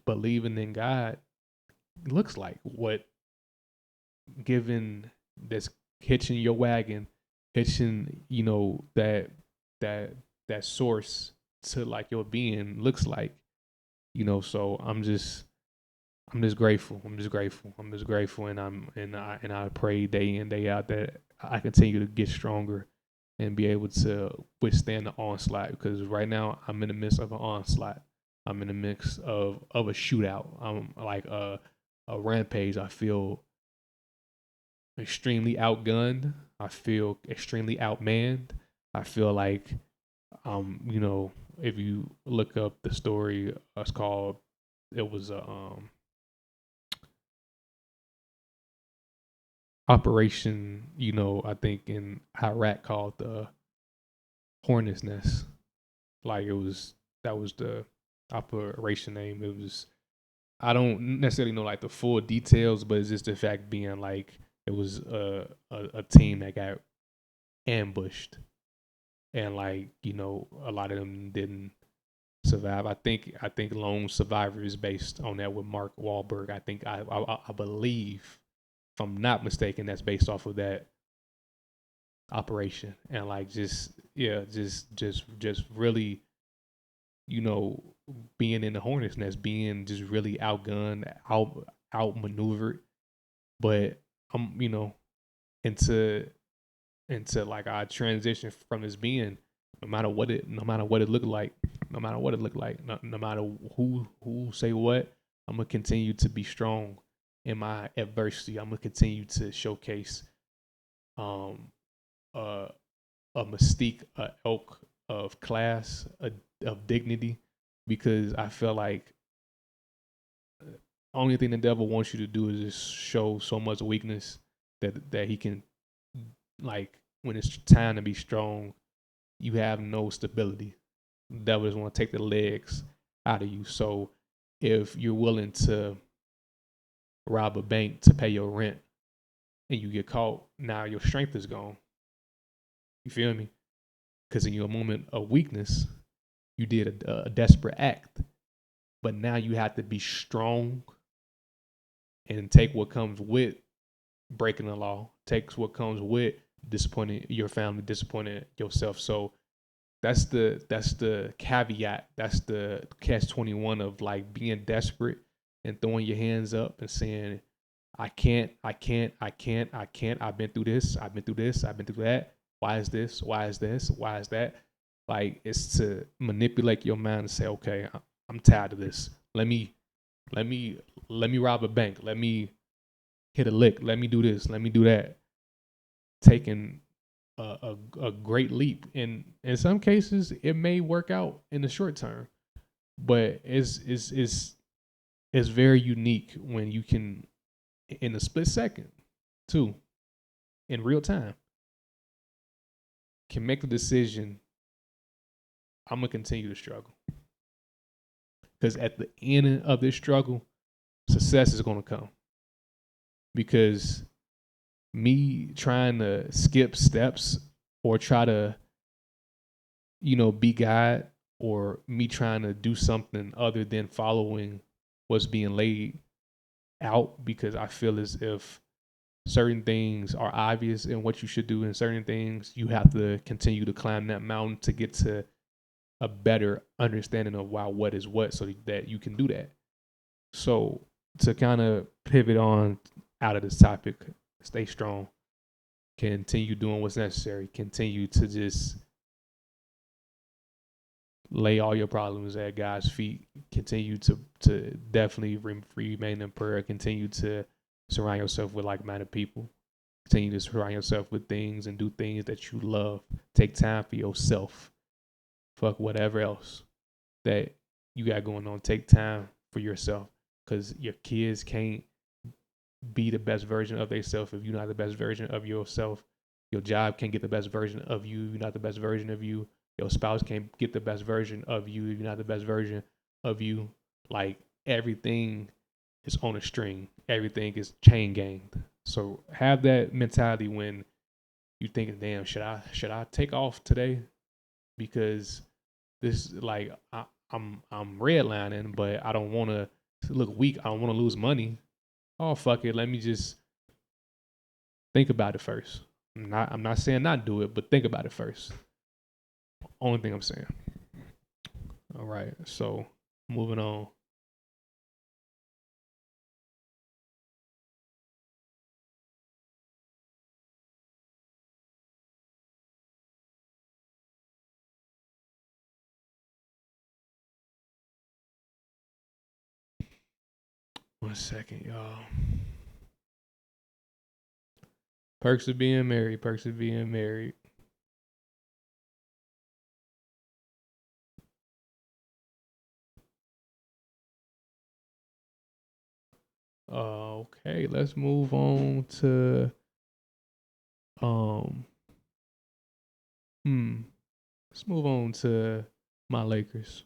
believing in God looks like, what giving that's hitching your wagon, hitching, that that source to like your being looks like, so I'm just grateful. I'm just grateful, and I pray day in day out that I continue to get stronger and be able to withstand the onslaught. Because right now I'm in the midst of an onslaught. I'm in the midst of a shootout. I'm like a rampage. I feel extremely outgunned. I feel extremely outmanned. I feel like if you look up the story, it's called. It was a operation, I think in Iraq called the Hornet's Nest. Like it was that was the operation name. It was I don't necessarily know like the full details, but it's just the fact being like it was a team that got ambushed and like a lot of them didn't survive. I think Lone Survivor is based on that with Mark Wahlberg. I believe, if I'm not mistaken, that's based off of that operation. And like just yeah, just really you know being in the Hornets Nest, being just really outgunned, outmaneuvered. But I'm into like our transition from this being, no matter what it looked like, no matter who say what, I'm gonna continue to be strong in my adversity. I'm gonna continue to showcase um uh a mystique, a elk of class, of dignity, because I feel like only thing the devil wants you to do is just show so much weakness that he can, like, when it's time to be strong, you have no stability. The devil just want to take the legs out of you. So if you're willing to rob a bank to pay your rent and you get caught, now your strength is gone. You feel me? Because in your moment of weakness, you did a desperate act, but now you have to be strong and take what comes with breaking the law, takes what comes with disappointing your family, disappointing yourself. So that's the caveat. That's the catch-21 of like being desperate and throwing your hands up and saying, I can't, I can't, I can't, I can't. I've been through this, I've been through this, I've been through that. Why is this? Why is this? Why is that? Like it's to manipulate your mind and say, okay, I'm tired of this. Let me let me rob a bank. Let me hit a lick. Let me do this. Let me do that. Taking a great leap. And in some cases, it may work out in the short term, but it's very unique when you can, in a split second, too, in real time, can make the decision. I'm gonna continue to struggle because at the end of this struggle, success is gonna come. Because me trying to skip steps or try to, be God, or me trying to do something other than following what's being laid out because I feel as if certain things are obvious in what you should do, and certain things you have to continue to climb that mountain to get to a better understanding of why what is what so that you can do that. So to kind of pivot on out of this topic, stay strong, continue doing what's necessary, continue to just lay all your problems at God's feet, continue to definitely remain in prayer, continue to surround yourself with like-minded people, continue to surround yourself with things and do things that you love. Take time for yourself. Fuck whatever else that you got going on. Take time for yourself, because your kids can't be the best version of themselves if you're not the best version of yourself. Your job can't get the best version of you if you're not the best version of you. Your spouse can't get the best version of you if you're not the best version of you. Like everything is on a string. Everything is chain ganged. So have that mentality when you thinking, damn, should I take off today? Because this like I'm redlining, but I don't want to look weak. I don't want to lose money. Oh fuck it, let me just think about it first. I'm not saying not do it, but think about it first. Only thing I'm saying. All right, so moving on. 1 second, y'all. Perks of being married. Perks of being married. Okay, let's move on to um. Hmm. Let's move on to my Lakers.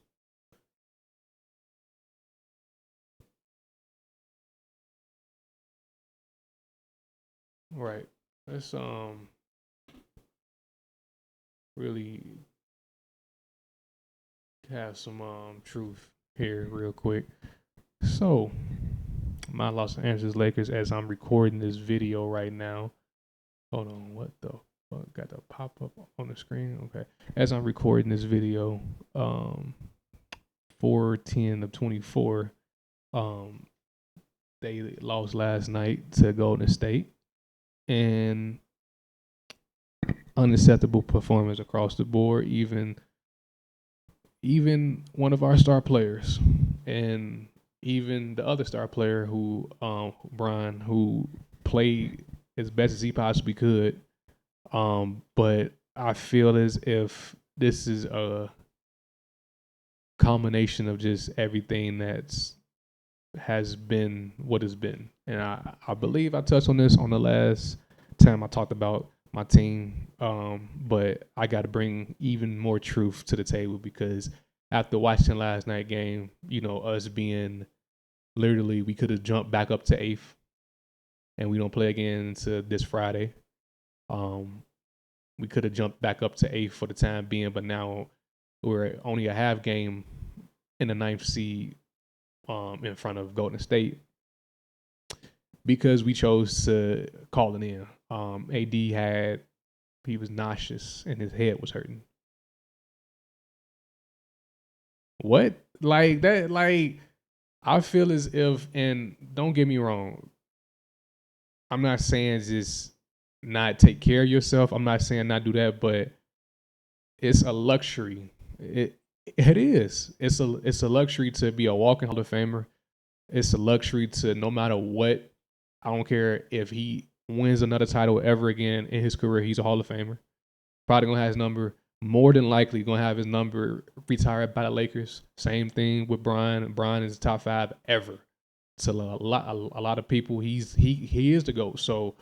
Right. Let's really have some truth here real quick. So, my Los Angeles Lakers, as I'm recording this video right now. Hold on, what the fuck? Got the pop up on the screen. Okay. As I'm recording this video, 4/10 of 24, um, they lost last night to Golden State, and unacceptable performance across the board. Even one of our star players, and even the other star player who Brian, who played as best as he possibly could. But I feel as if this is a culmination of just everything that's has been what has been. And I believe I touched on this on the last time I talked about my team. But I got to bring even more truth to the table, because after watching last night game, us being Literally, we could have jumped back up to eighth, and we don't play again until this Friday. Um, we could have jumped back up to eighth for the time being, but now we're only a half game in the ninth seed in front of Golden State because we chose to call it in. He was nauseous and his head was hurting. What? Like that? Like I feel as if, and don't get me wrong, I'm not saying just not take care of yourself. I'm not saying not do that, but it's a luxury. It is. It's a luxury to be a walking Hall of Famer. It's a luxury to no matter what. I don't care if he wins another title ever again in his career. He's a Hall of Famer. Probably gonna have his number. More than likely gonna have his number retired by the Lakers. Same thing with Brian. Brian is top 5 ever. To a lot of people, he is the GOAT. So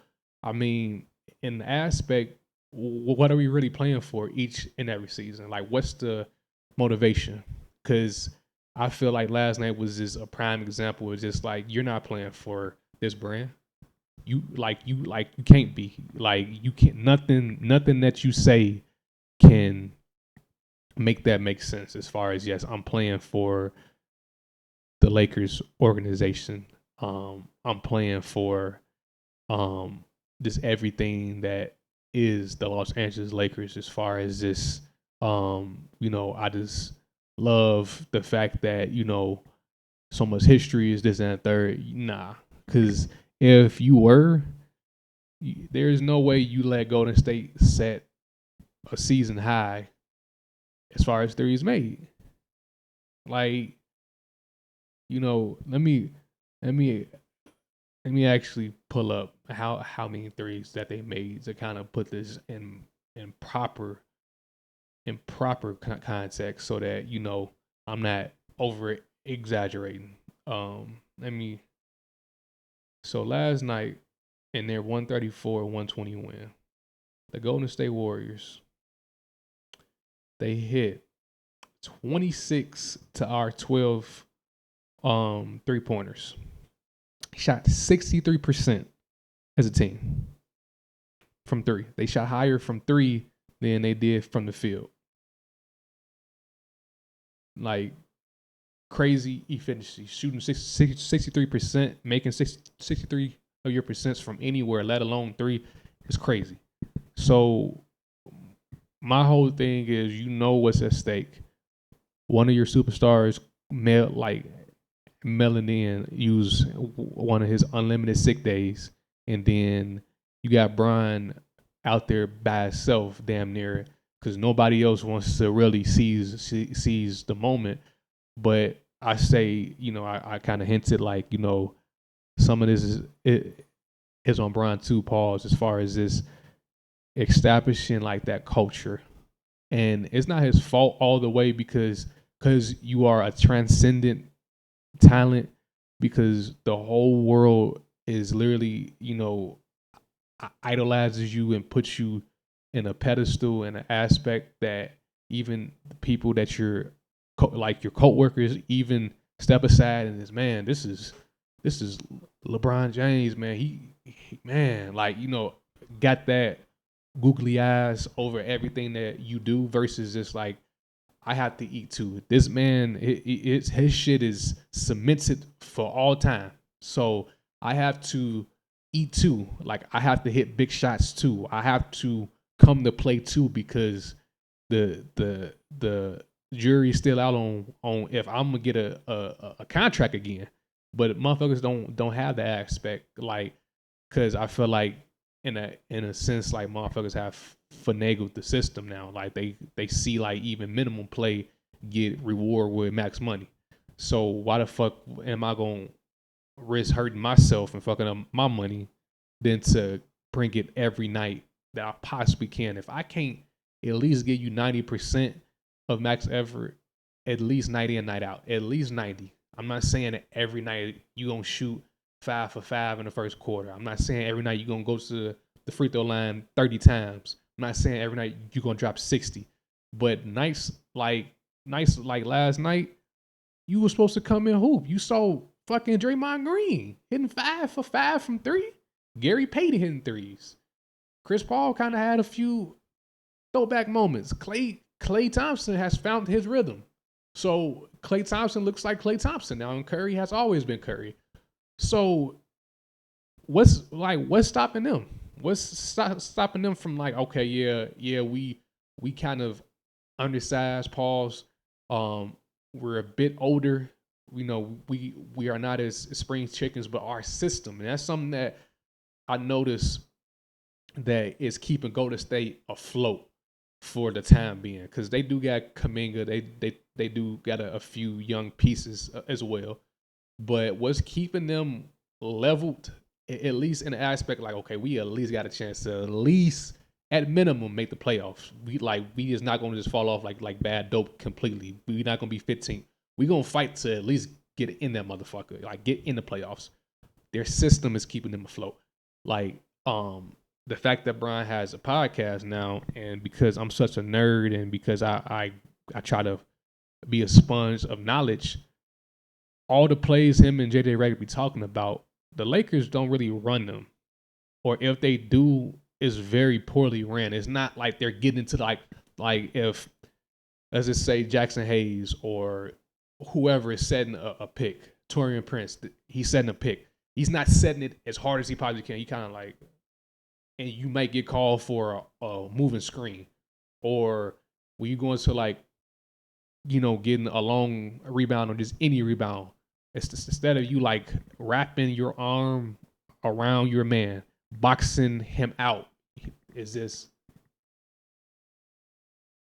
I mean, in the aspect, what are we really playing for each and every season? Like, what's the motivation? Because I feel like last night was just a prime example of just like you're not playing for this brand. You can't be like you can't nothing that you say can make that make sense as far as yes I'm playing for the Lakers organization. I'm playing for just everything that is the Los Angeles Lakers as far as this I just love the fact that, so much history is this and that third. Nah. Cause if you were, there's no way you let Golden State set a season high as far as threes made. Like, let me let me let me actually pull up how many threes that they made to kind of put this in proper context so that I'm not over exaggerating. Let me. So last night in their 134-120 win, the Golden State Warriors they hit 26 to our 12 3-pointers. Shot 63% as a team from three. They shot higher from three than they did from the field. Like crazy efficiency, shooting 63%, making 63 of your percents from anywhere, let alone three, is crazy. So my whole thing is, what's at stake. One of your superstars, Melanin, use one of his unlimited sick days, and then you got Brian out there by himself, damn near, because nobody else wants to really seize the moment. But I say, I kind of hinted like, some of this is on Brian too, pause, as far as this establishing like that culture. And it's not his fault all the way because you are a transcendent talent, because the whole world is literally, idolizes you and puts you in a pedestal and an aspect that even the people that you're like your co-workers even step aside and is, man, this is LeBron James, man. He man, like, got that googly eyes over everything that you do versus just like, I have to eat too. This man, his shit is cemented for all time. So I have to eat too. Like, I have to hit big shots too. I have to come to play too, because the jury's still out on if I'm gonna get a contract again. But motherfuckers don't have that aspect, like, because I feel like in a sense, like, motherfuckers have finagled the system now. Like they see like even minimum play get reward with max money. So why the fuck am I gonna risk hurting myself and fucking up my money than to bring it every night that I possibly can? If I can't at least give you 90% of max effort, at least 90 a night out, at least 90. I'm not saying that every night you gonna shoot 5 for 5 in the first quarter. I'm not saying every night you gonna go to the free throw line 30 times. I'm not saying every night you're gonna drop 60. But nights like last night, you were supposed to come in hoop. You saw fucking Draymond Green hitting 5 for 5 from 3. Gary Payton hitting threes. Chris Paul kind of had a few throwback moments. Klay Thompson has found his rhythm. So Klay Thompson looks like Klay Thompson now, and Curry has always been Curry. So what's stopping them? What's stopping them from like, okay, we kind of undersized, pause. We're a bit older. We are not as spring chickens, but our system, and that's something that I noticed that is keeping Golden State afloat for the time being, because they do got Kuminga, they do got a few young pieces as well, but what's keeping them leveled, at least in the aspect like, okay, we at least got a chance to at least at minimum make the playoffs. We is not going to just fall off like bad dope completely. We're not going to be 15th. We're going to fight to at least get in that motherfucker, like get in the playoffs. Their system is keeping them afloat. Like the fact that Brian has a podcast now, and because I'm such a nerd, and because I try to be a sponge of knowledge, all the plays him and JJ Redick be talking about, the Lakers don't really run them, or if they do, it's very poorly ran. It's not like they're getting into like if, let's just say, Jackson Hayes or whoever is setting a pick, Taurean Prince, he's setting a pick. He's not setting it as hard as he possibly can. He kind of like, and you might get called for a moving screen, or when you go into like, getting a long rebound or just any rebound, it's just, instead of you like wrapping your arm around your man, boxing him out, is this,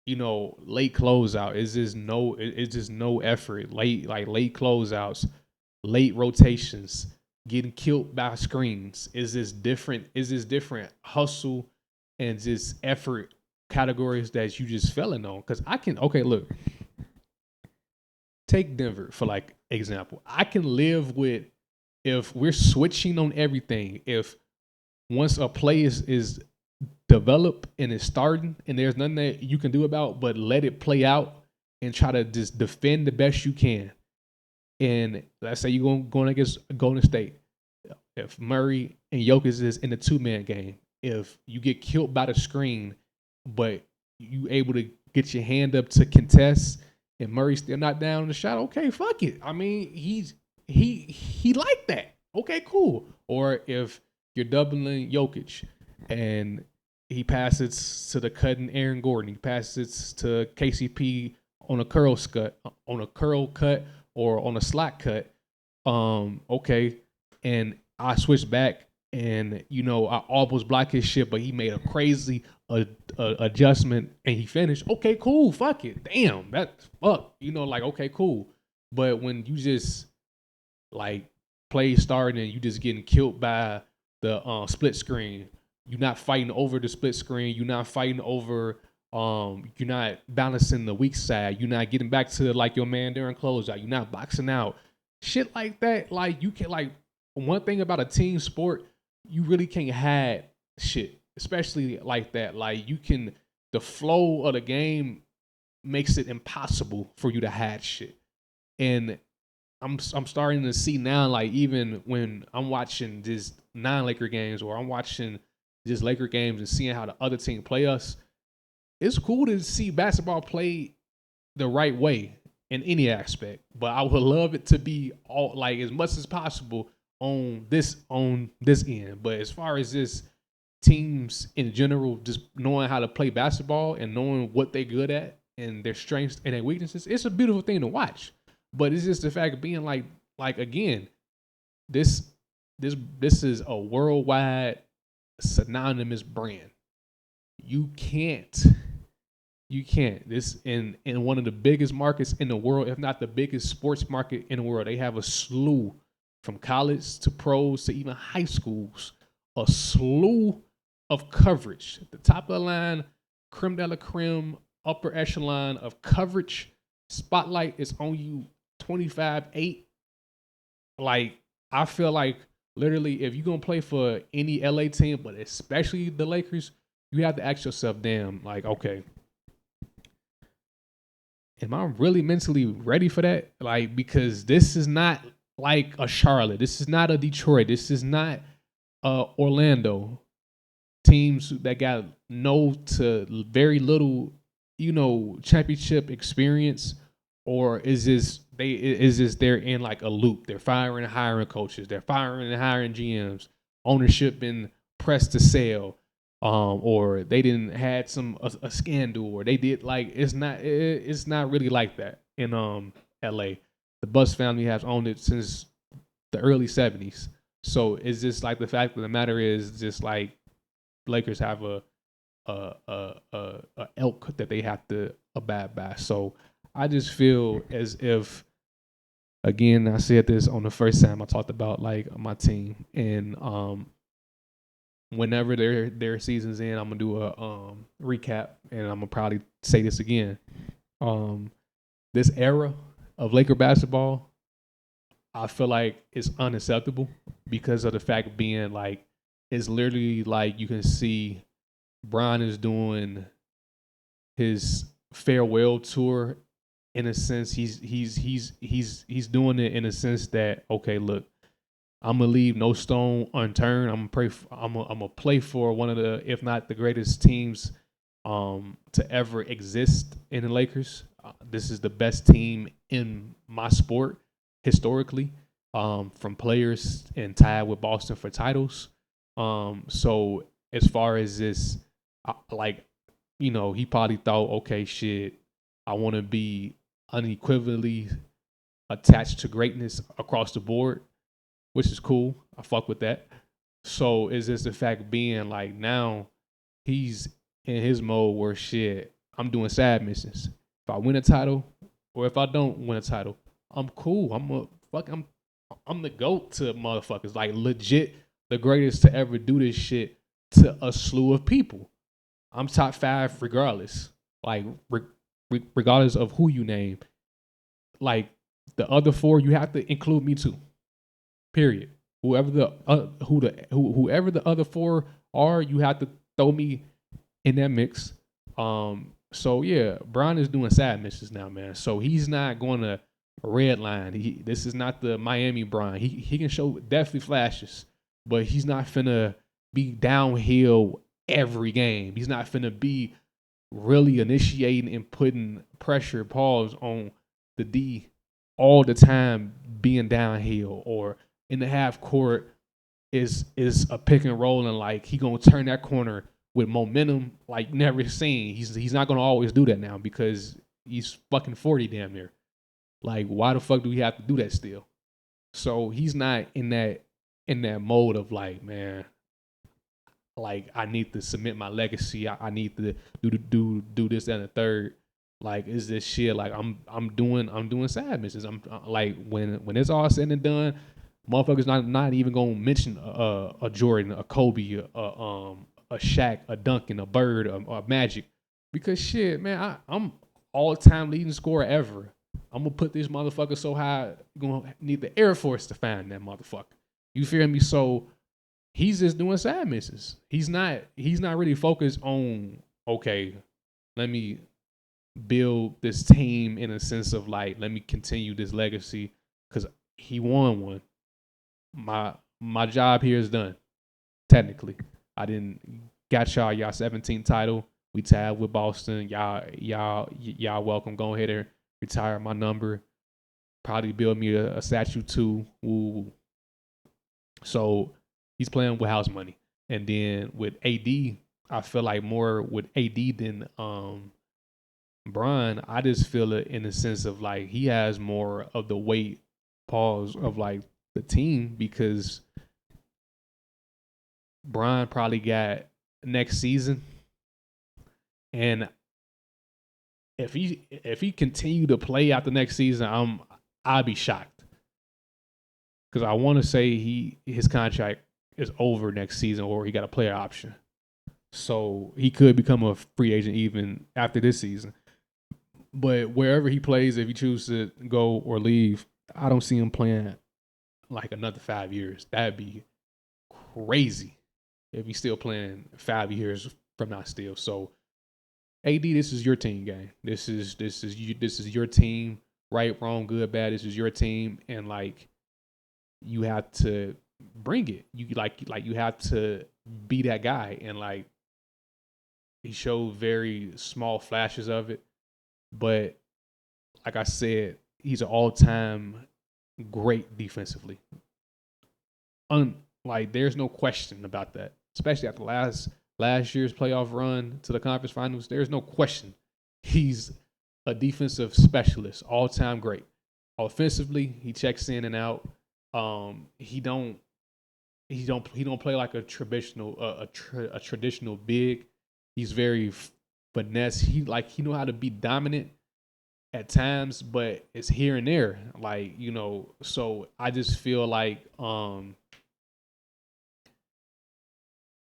late closeout? Is this no? It's just no effort. Late closeouts, late rotations, getting killed by screens. Is this different hustle and just effort categories that you just failing on? Because look, take Denver for like example. I can live with if we're switching on everything. If once a play is developed and is starting and there's nothing that you can do about but let it play out and try to just defend the best you can. And let's say you're going against Golden State. If Murray and Jokic is in the 2-man game, if you get killed by the screen, but you able to get your hand up to contest and Murray's still not down in the shot, okay, fuck it. I mean, he like that. Okay, cool. Or if you're doubling Jokic and he passes to the cutting Aaron Gordon, he passes to KCP on a curl cut, or on a slot cut. Okay, and I switched back, and I almost blocked his shit, but he made a crazy adjustment and he finished. Okay, cool. Fuck it. Damn, that's fuck. Okay, cool. But when you just like play starting and you just getting killed by the split screen, you're not fighting over the split screen. You're not fighting over. You're not balancing the weak side. You're not getting back to like your man during closeout. You're not boxing out. Shit like that. Like you can like one thing about a team sport, you really can't hide shit, especially like that. Like the flow of the game makes it impossible for you to hide shit. And I'm starting to see now, like even when I'm watching just non-Laker games or I'm watching just Laker games and seeing how the other team play us, it's cool to see basketball played the right way in any aspect. But I would love it to be all like as much as possible on this end. But as far as this teams in general, just knowing how to play basketball and knowing what they're good at and their strengths and their weaknesses, it's a beautiful thing to watch. But it's just the fact of being like again, this is a worldwide synonymous brand. You can't this in one of the biggest markets in the world, if not the biggest sports market in the world. They have a slew from college to pros to even high schools, a slew of coverage. The top of the line, creme de la creme, upper echelon of coverage. Spotlight is on you 25/8. Like, I feel like literally if you're going to play for any LA team, but especially the Lakers, you have to ask yourself, damn, like, okay, am I really mentally ready for that? Like, because this is not like a Charlotte. This is not a Detroit. This is not Orlando. Teams that got no to very little, championship experience, or is this they're in like a loop? They're firing and hiring coaches. They're firing and hiring GMs. Ownership been pressed to sell, or they didn't had a scandal, or they did like it's not really like that in L.A. The Buss family has owned it since the early '70s. So it's just like the fact of the matter is just like Lakers have a elk that they have to abide by. So I just feel as if, again, I said this on the first time I talked about like my team, and whenever their season's in, I'm gonna do a recap, and I'm gonna probably say this again. Um, this era of Laker basketball, I feel like it's unacceptable because of the fact being like it's literally like you can see Brian is doing his farewell tour in a sense. He's doing it in a sense that, okay, look, I'm gonna leave no stone unturned. I'm gonna play for one of the, if not the greatest teams to ever exist in the Lakers. This is the best team in my sport historically, from players, and tied with Boston for titles. So as far as this, like, he probably thought, okay, shit, I want to be unequivocally attached to greatness across the board, which is cool. I fuck with that. So is this the fact being like now he's in his mode where shit, I'm doing side missions. If I win a title or if I don't win a title, I'm cool. I'm the GOAT to motherfuckers. Like legit the greatest to ever do this shit to a slew of people. I'm top five regardless. Like regardless of who you name. Like the other four, you have to include me too. Period. Whoever the other four are, you have to throw me in that mix. So yeah, Brown is doing side missions now, man. So he's not going to red line. This is not the Miami Brian. He can show definitely flashes, but he's not finna be downhill every game. He's not finna be really initiating and putting pressure, pause on the D all the time, being downhill or in the half court is a pick and roll, and like he gonna turn that corner with momentum like never seen. He's not gonna always do that now because he's fucking 40 damn near. Like why the fuck do we have to do that still? So he's not in that mode of like, man, like I need to submit my legacy. I need to do this and the third. Like is this shit like I'm doing side missions. I'm like when it's all said and done, motherfuckers not even gonna mention a Jordan, a Kobe, a Shaq, a Duncan, a Bird, a Magic, because shit, man, I'm all time leading scorer ever. I'm gonna put this motherfucker so high, gonna need the Air Force to find that motherfucker. You feel me? So he's just doing side missions. He's not really focused on, okay, let me build this team in a sense of like let me continue this legacy because he won one. My job here is done. Technically, I didn't got y'all 17 title. We tied with Boston. Y'all welcome. Go ahead and retire my number. Probably build me a statue too. Ooh. So he's playing with house money. And then with AD, I feel like more with AD than Brian. I just feel it in the sense of like he has more of the weight pause of like the team because Brian probably got next season, and if he continue to play out the next season, I'd be shocked because I want to say his contract is over next season or he got a player option, so he could become a free agent even after this season. But wherever he plays, if he chooses to go or leave, I don't see him playing like another 5 years. That'd be crazy if he's still playing 5 years from now still. So AD, this is your team, gang. This is your team. Right, wrong, good, bad. This is your team, and like you have to bring it. You you have to be that guy, and like he showed very small flashes of it, but like I said, he's an all-time great defensively. Like there's no question about that. Especially after last year's playoff run to the conference finals, there's no question he's a defensive specialist, all-time great. Offensively, he checks in and out. He don't play like a traditional big. He's very finesse. He know how to be dominant at times, but it's here and there. Like, so I just feel like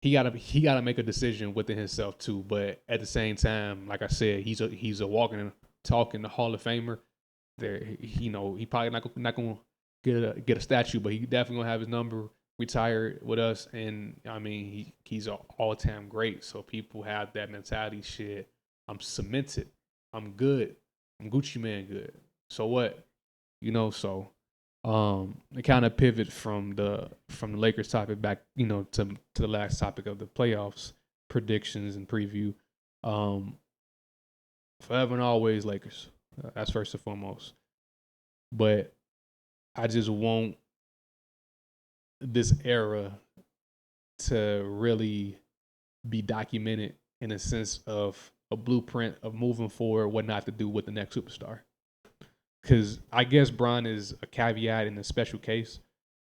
he gotta make a decision within himself too. But at the same time, like I said, he's a walking and talking Hall of Famer. There, he probably not gonna get a statue, but he definitely gonna have his number retired with us. And I mean, he's an all time great. So people have that mentality. Shit, I'm cemented. I'm good. I'm Gucci Man good. So what? So it kind of pivot from the Lakers topic back, to the last topic of the playoffs predictions and preview. Um, Forever and always Lakers. That's first and foremost. But I just want this era to really be documented in a sense of a blueprint of moving forward, what not to do with the next superstar. Because I guess Bron is a caveat in a special case,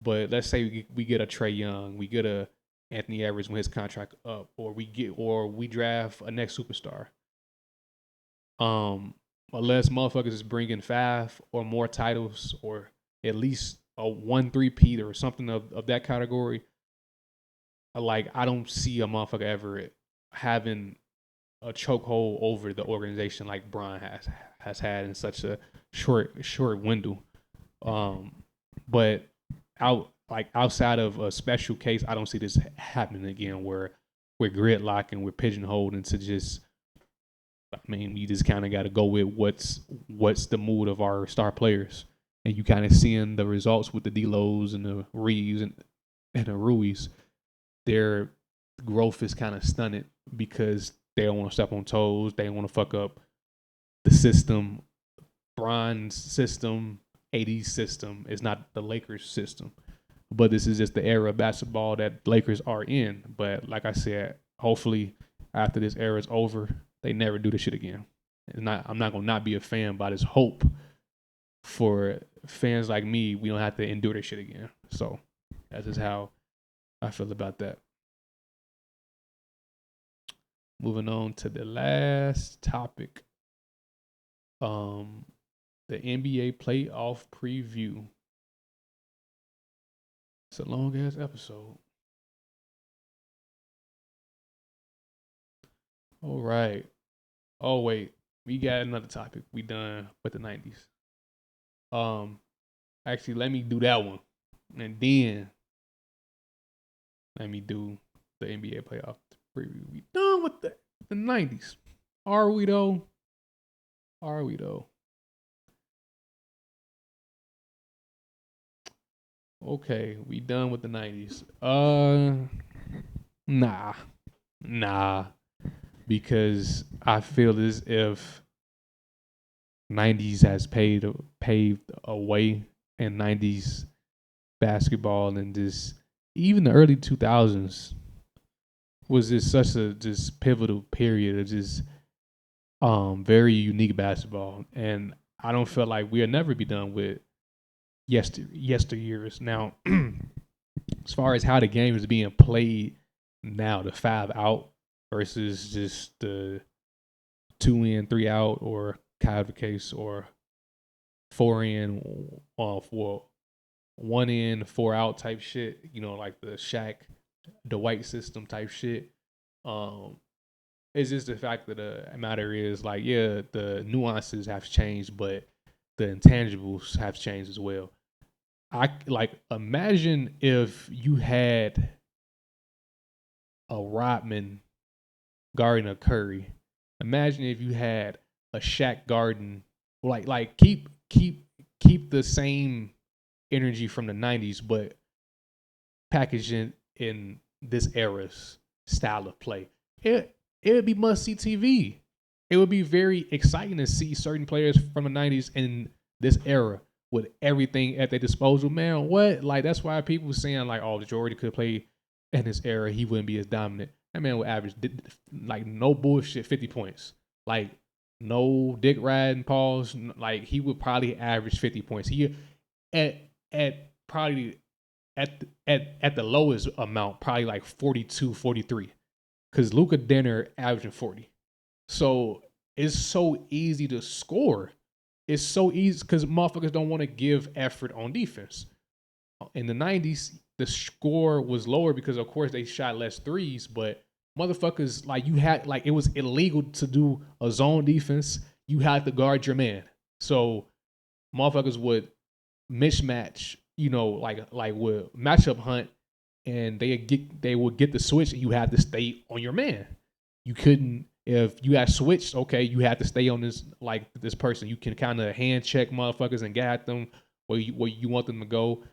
but let's say we get a Trae Young, we get a Anthony Edwards when his contract up, or we draft a next superstar. Unless motherfuckers is bringing 5 or more titles, or at least a 1 3-peat or something of that category, like I don't see a motherfucker ever having a chokehold over the organization like Bron has had in such a short window. But outside of a special case, I don't see this happening again where we're gridlock and we're pigeonholed into just. I mean, you just kind of got to go with what's the mood of our star players, and you kind of seeing the results with the D'Los and the Reeves and the Ruiz. Their growth is kind of stunted because they don't want to step on toes. They don't want to fuck up the system. Bron's system, AD's system is not the Lakers system. But this is just the era of basketball that Lakers are in. But like I said, hopefully after this era is over, they never do this shit again. I'm not gonna not be a fan, but I just hope for fans like me, we don't have to endure this shit again. So that's just how I feel about that. Moving on to the last topic. The NBA playoff preview. It's a long ass episode. All right. Oh wait, we got another topic. We done with the 90s. Actually, let me do that one, and then let me do the NBA playoff preview. We done with the 90s. Are we though? Are we though? Okay, we done with the 90s. Nah, because I feel as if 90s has paved a way, and 90s basketball and just even the early 2000s was just such a just pivotal period of just very unique basketball, and I don't feel like we'll never be done with yesteryears. Now, as far as how the game is being played now, the 5 out versus just the 2 in 3 out, or the case, or 4 in, for 1 in 4 out type shit. Like the Shaq, the White system type shit. It's just the fact that the matter is like, yeah, the nuances have changed, but the intangibles have changed as well. I like imagine if you had a Rodman guarding a Curry. Imagine if you had a Shaq guarding, like keep the same energy from the '90s, but packaged in this era's style of play. It would be must see TV. It would be very exciting to see certain players from the '90s in this era with everything at their disposal. Man, what? Like that's why people saying like, oh, Jordan could play in this era, he wouldn't be as dominant. That man would average like no bullshit 50 points. Like no dick riding pause. Like he would probably average 50 points. He at probably at the lowest amount, probably like 42, 43. Because Luka Denner averaging 40. So it's so easy to score. It's so easy because motherfuckers don't want to give effort on defense. In the '90s, the score was lower because of course they shot less threes, but motherfuckers like you had like it was illegal to do a zone defense. You had to guard your man. So motherfuckers would mismatch, like with matchup hunt, and they would get the switch, and you had to stay on your man. You couldn't if you had switched. Okay, you had to stay on this person. You can kind of hand check motherfuckers and guide them where you want them to go.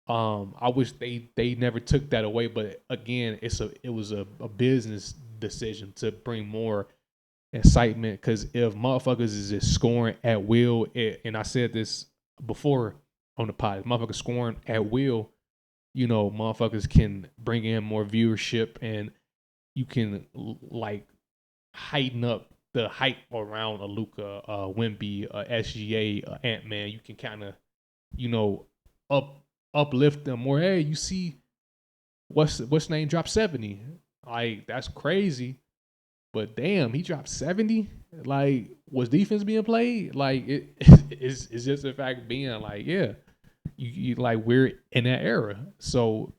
I wish they never took that away, but again, it was a business decision to bring more excitement because if motherfuckers is just scoring at will, and I said this before on the pod, motherfuckers scoring at will, motherfuckers can bring in more viewership and you can like heighten up the hype around a Luka, Wemby, SGA, Ant Man. You can kind of, up uplift them more. Hey, you see, what's name dropped 70? Like that's crazy. But damn, he dropped 70. Like, was defense being played? Like, it's just the fact being like, yeah, you like we're in that era. So,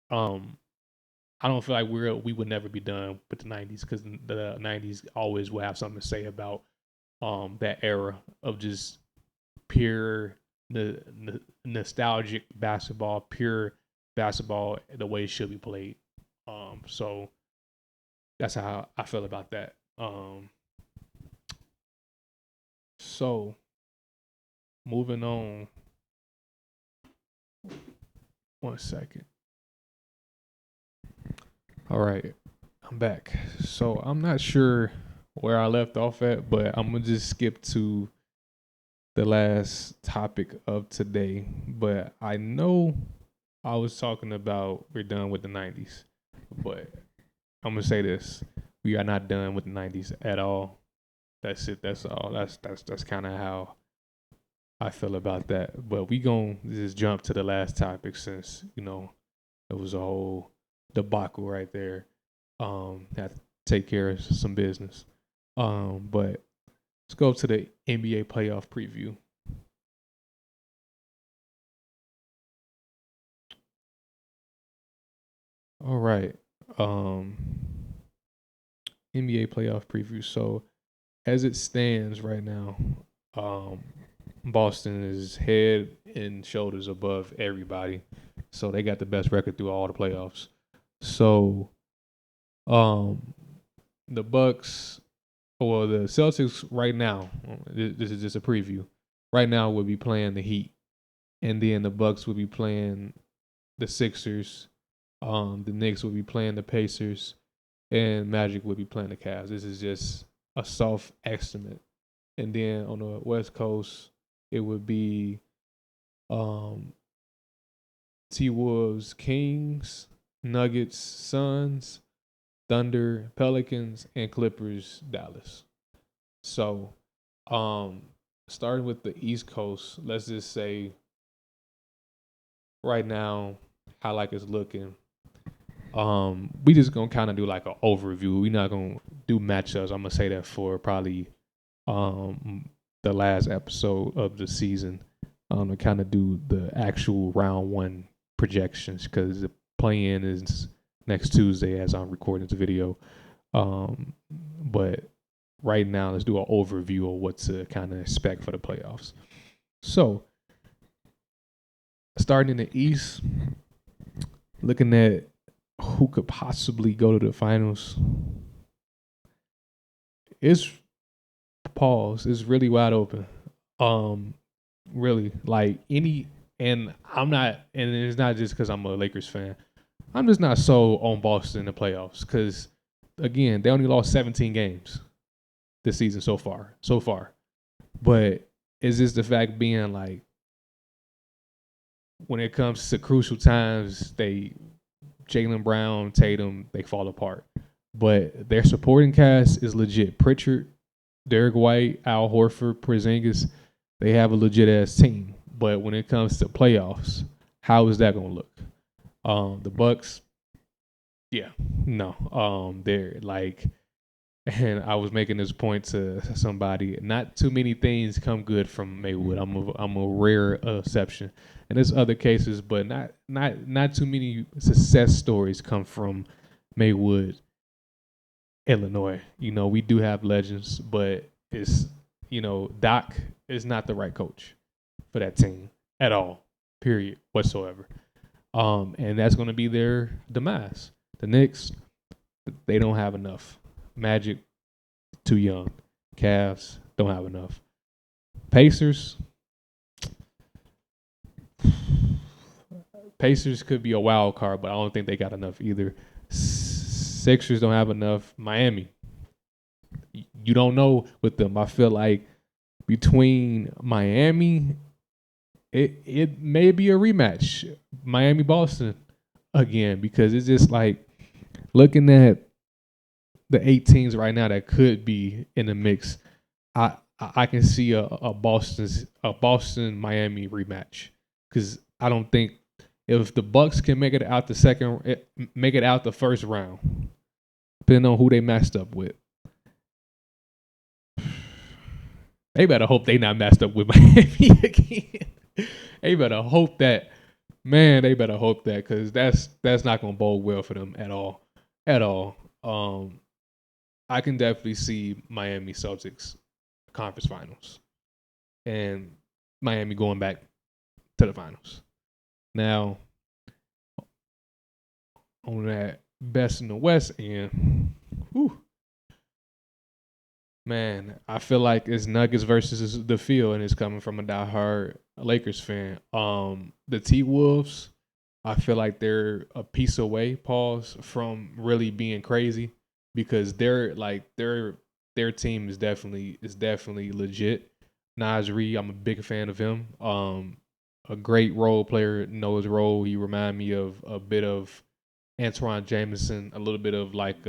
I don't feel like we would never be done with the '90s because the '90s always will have something to say about that era of just pure nostalgic basketball, pure basketball the way it should be played. So that's how I feel about that. So moving on. 1 second. All right, I'm back. So I'm not sure where I left off at, but I'm gonna just skip to the last topic of today. But I know I was talking about we're done with the '90s, but I'm gonna say this: we are not done with the '90s at all. That's it. That's all. That's kind of how I feel about that. But we gonna just jump to the last topic since it was a whole debacle right there. Had to take care of some business. But let's go to the NBA playoff preview. All right. NBA playoff preview. So as it stands right now, Boston is head and shoulders above everybody. So they got the best record through all the playoffs. So the Bucks or the Celtics right now, this is just a preview. Right now would be playing the Heat. And then the Bucks would be playing the Sixers. The Knicks would be playing the Pacers, and Magic would be playing the Cavs. This is just a soft estimate. And then on the West Coast, it would be T Wolves, Kings, Nuggets, Suns, Thunder, Pelicans, and Clippers, Dallas. So, starting with the East Coast, let's just say right now how like it's looking. We just gonna kind of do like an overview. We're not gonna do matchups. I'm gonna say that for probably the last episode of the season. To kind of do the actual round one projections because the play-in is next Tuesday as I'm recording this video. But right now, let's do an overview of what to kind of expect for the playoffs. So, starting in the East, looking at who could possibly go to the finals. It's pause. It's really wide open. Really, like And it's not just because I'm a Lakers fan. I'm just not sold on Boston in the playoffs because, again, they only lost 17 games this season so far. But it's just the fact being like, when it comes to crucial times, Jaylen Brown, Tatum, they fall apart. But their supporting cast is legit. Pritchard, Derek White, Al Horford, Porzingis, they have a legit ass team. But when it comes to playoffs, how is that gonna look? The Bucks, yeah, no. They're like, and I was making this point to somebody. Not too many things come good from Maywood. I'm a rare exception, and there's other cases, but not too many success stories come from Maywood, Illinois. We do have legends, but it's Doc is not the right coach for that team at all. Period. Whatsoever. And that's going to be their demise. The Knicks, they don't have enough. Magic, too young. Cavs, don't have enough. Pacers, Pacers could be a wild card, but I don't think they got enough either. Sixers don't have enough. Miami, you don't know with them. I feel like between Miami, it may be a rematch. Miami Boston again, because it's just like looking at the 8 teams right now that could be in the mix. I can see a Boston Miami rematch, because I don't think if the Bucks can make it out the first round, depending on who they matched up with, they better hope they not matched up with Miami again. They better hope that, man. They better hope that, because that's not gonna bode well for them at all, at all. I can definitely see Miami Celtics conference finals and Miami going back to the finals. Now, on that best in the West end, whew, man, I feel like it's Nuggets versus the field, and it's coming from a diehard Lakers fan. The T Wolves, I feel like they're a piece away, pause, from really being crazy, because their team is definitely legit. Nas Reed, I'm a big fan of him. A great role player, knows his role. He remind me of a bit of Antoine Jameson, a little bit of like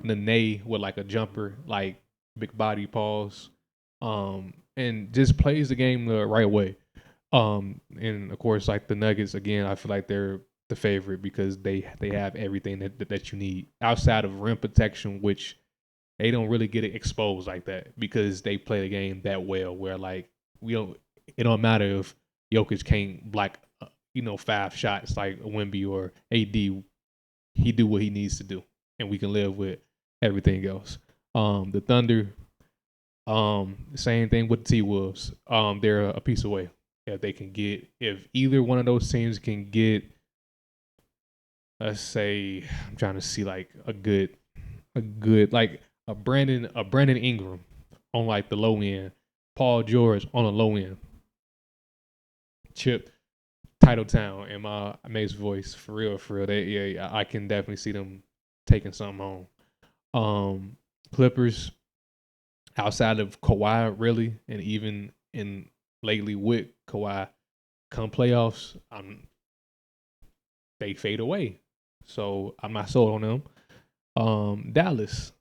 Nene with like a jumper, like big body pause, and just plays the game the right way. And of course, like the Nuggets again, I feel like they're the favorite because they have everything that you need outside of rim protection, which they don't really get it exposed like that because they play the game that well. Where like it don't matter if Jokic can't block, 5 shots like Wemby or AD. He do what he needs to do, and we can live with everything else. The Thunder, same thing with the T Wolves. They're a piece away. If either one of those teams can get, let's say, I'm trying to see like a good like a Brandon Ingram on like the low end, Paul George on the low end, Chip Titletown in my amazing voice, for real, for real. I can definitely see them taking something home. Clippers, outside of Kawhi, really, and even in lately with Kawhi, come playoffs, they fade away. So I'm not sold on them. Dallas,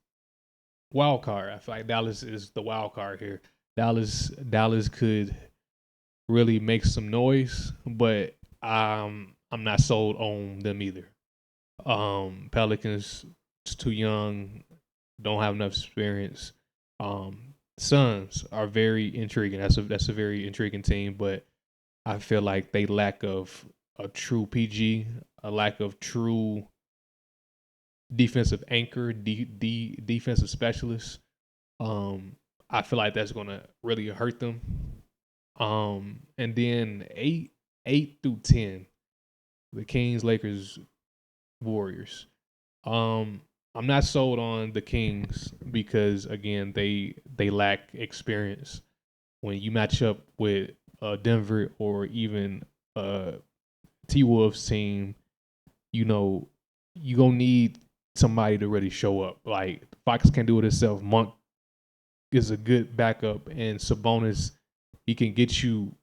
wild card. I feel like Dallas is the wild card here. Dallas could really make some noise, but I'm not sold on them either. Pelicans, it's too young, don't have enough experience. Suns are very intriguing. That's a very intriguing team, but I feel like they lack of a true PG, a lack of true defensive anchor, defensive specialist. I feel like that's gonna really hurt them. And then eight through 10, the Kings, Lakers, Warriors. I'm not sold on the Kings because again they lack experience. When you match up with Denver or even T Wolves team, you know, you gonna need somebody to really show up. Like Fox can't do it himself. Monk is a good backup, and Sabonis, he can get you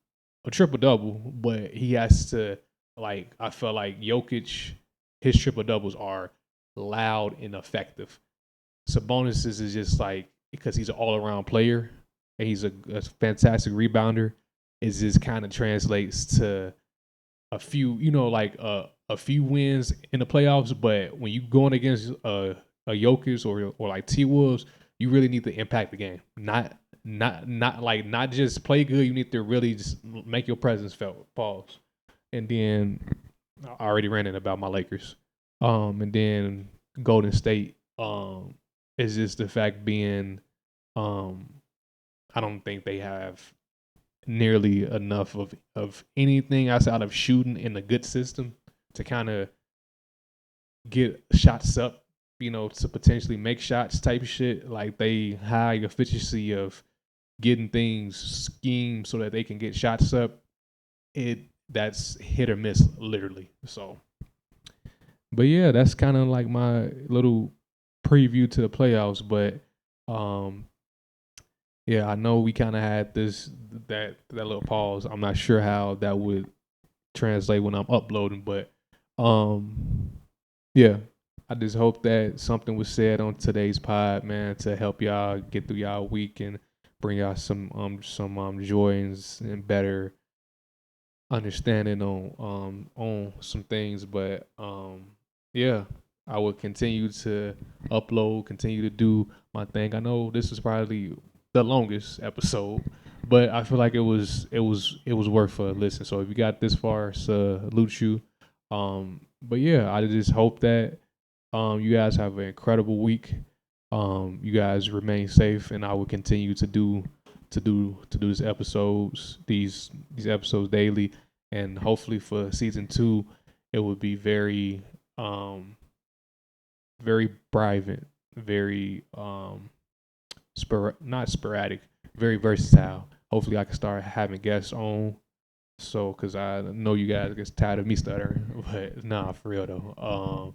a triple double, but he has to, like, I felt like Jokic, his triple doubles are loud and effective. Sabonis is just like, because he's an all around player and he's a fantastic rebounder. It just kind of translates to a few, like a few wins in the playoffs. But when you going against a Jokic or like T Wolves, you really need to impact the game. Not just play good. You need to really just make your presence felt. Pause. And then I already ranted about my Lakers. And then Golden State. Is just the fact being, um, I don't think they have nearly enough of anything outside of shooting in a good system to kind of get shots up, to potentially make shots type of shit. Like they high efficiency of getting things schemed so that they can get shots up. That's hit or miss literally. So, but yeah, that's kind of like my little preview to the playoffs. But um, yeah, I know we kind of had that little pause. I'm not sure how that would translate when I'm uploading, but um, yeah, I just hope that something was said on today's pod, man, to help y'all get through y'all week and bring y'all some joy and better understanding on some things. But yeah, I will continue to upload, continue to do my thing. I know this is probably the longest episode, but I feel like it was worth a listen. So if you got this far, salute you. But yeah, I just hope that you guys have an incredible week. You guys remain safe, and I will continue to do these episodes daily, and hopefully for season 2, it would be very private, very not sporadic, very versatile. Hopefully, I can start having guests on. So, because I know you guys get tired of me stuttering, but nah, for real though.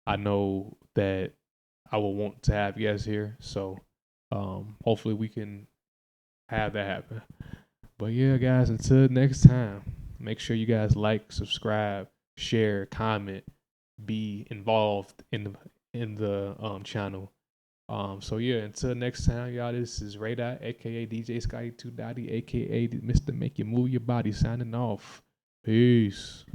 I know that I will want to have guests here, so hopefully we can have that happen. But yeah, guys, until next time, make sure you guys like, subscribe, share, comment, be involved in the channel. So yeah, until next time, y'all. This is Ray Dot, aka DJ Scotty 2 Dotty, aka Mr. Make You Move Your Body, signing off. Peace.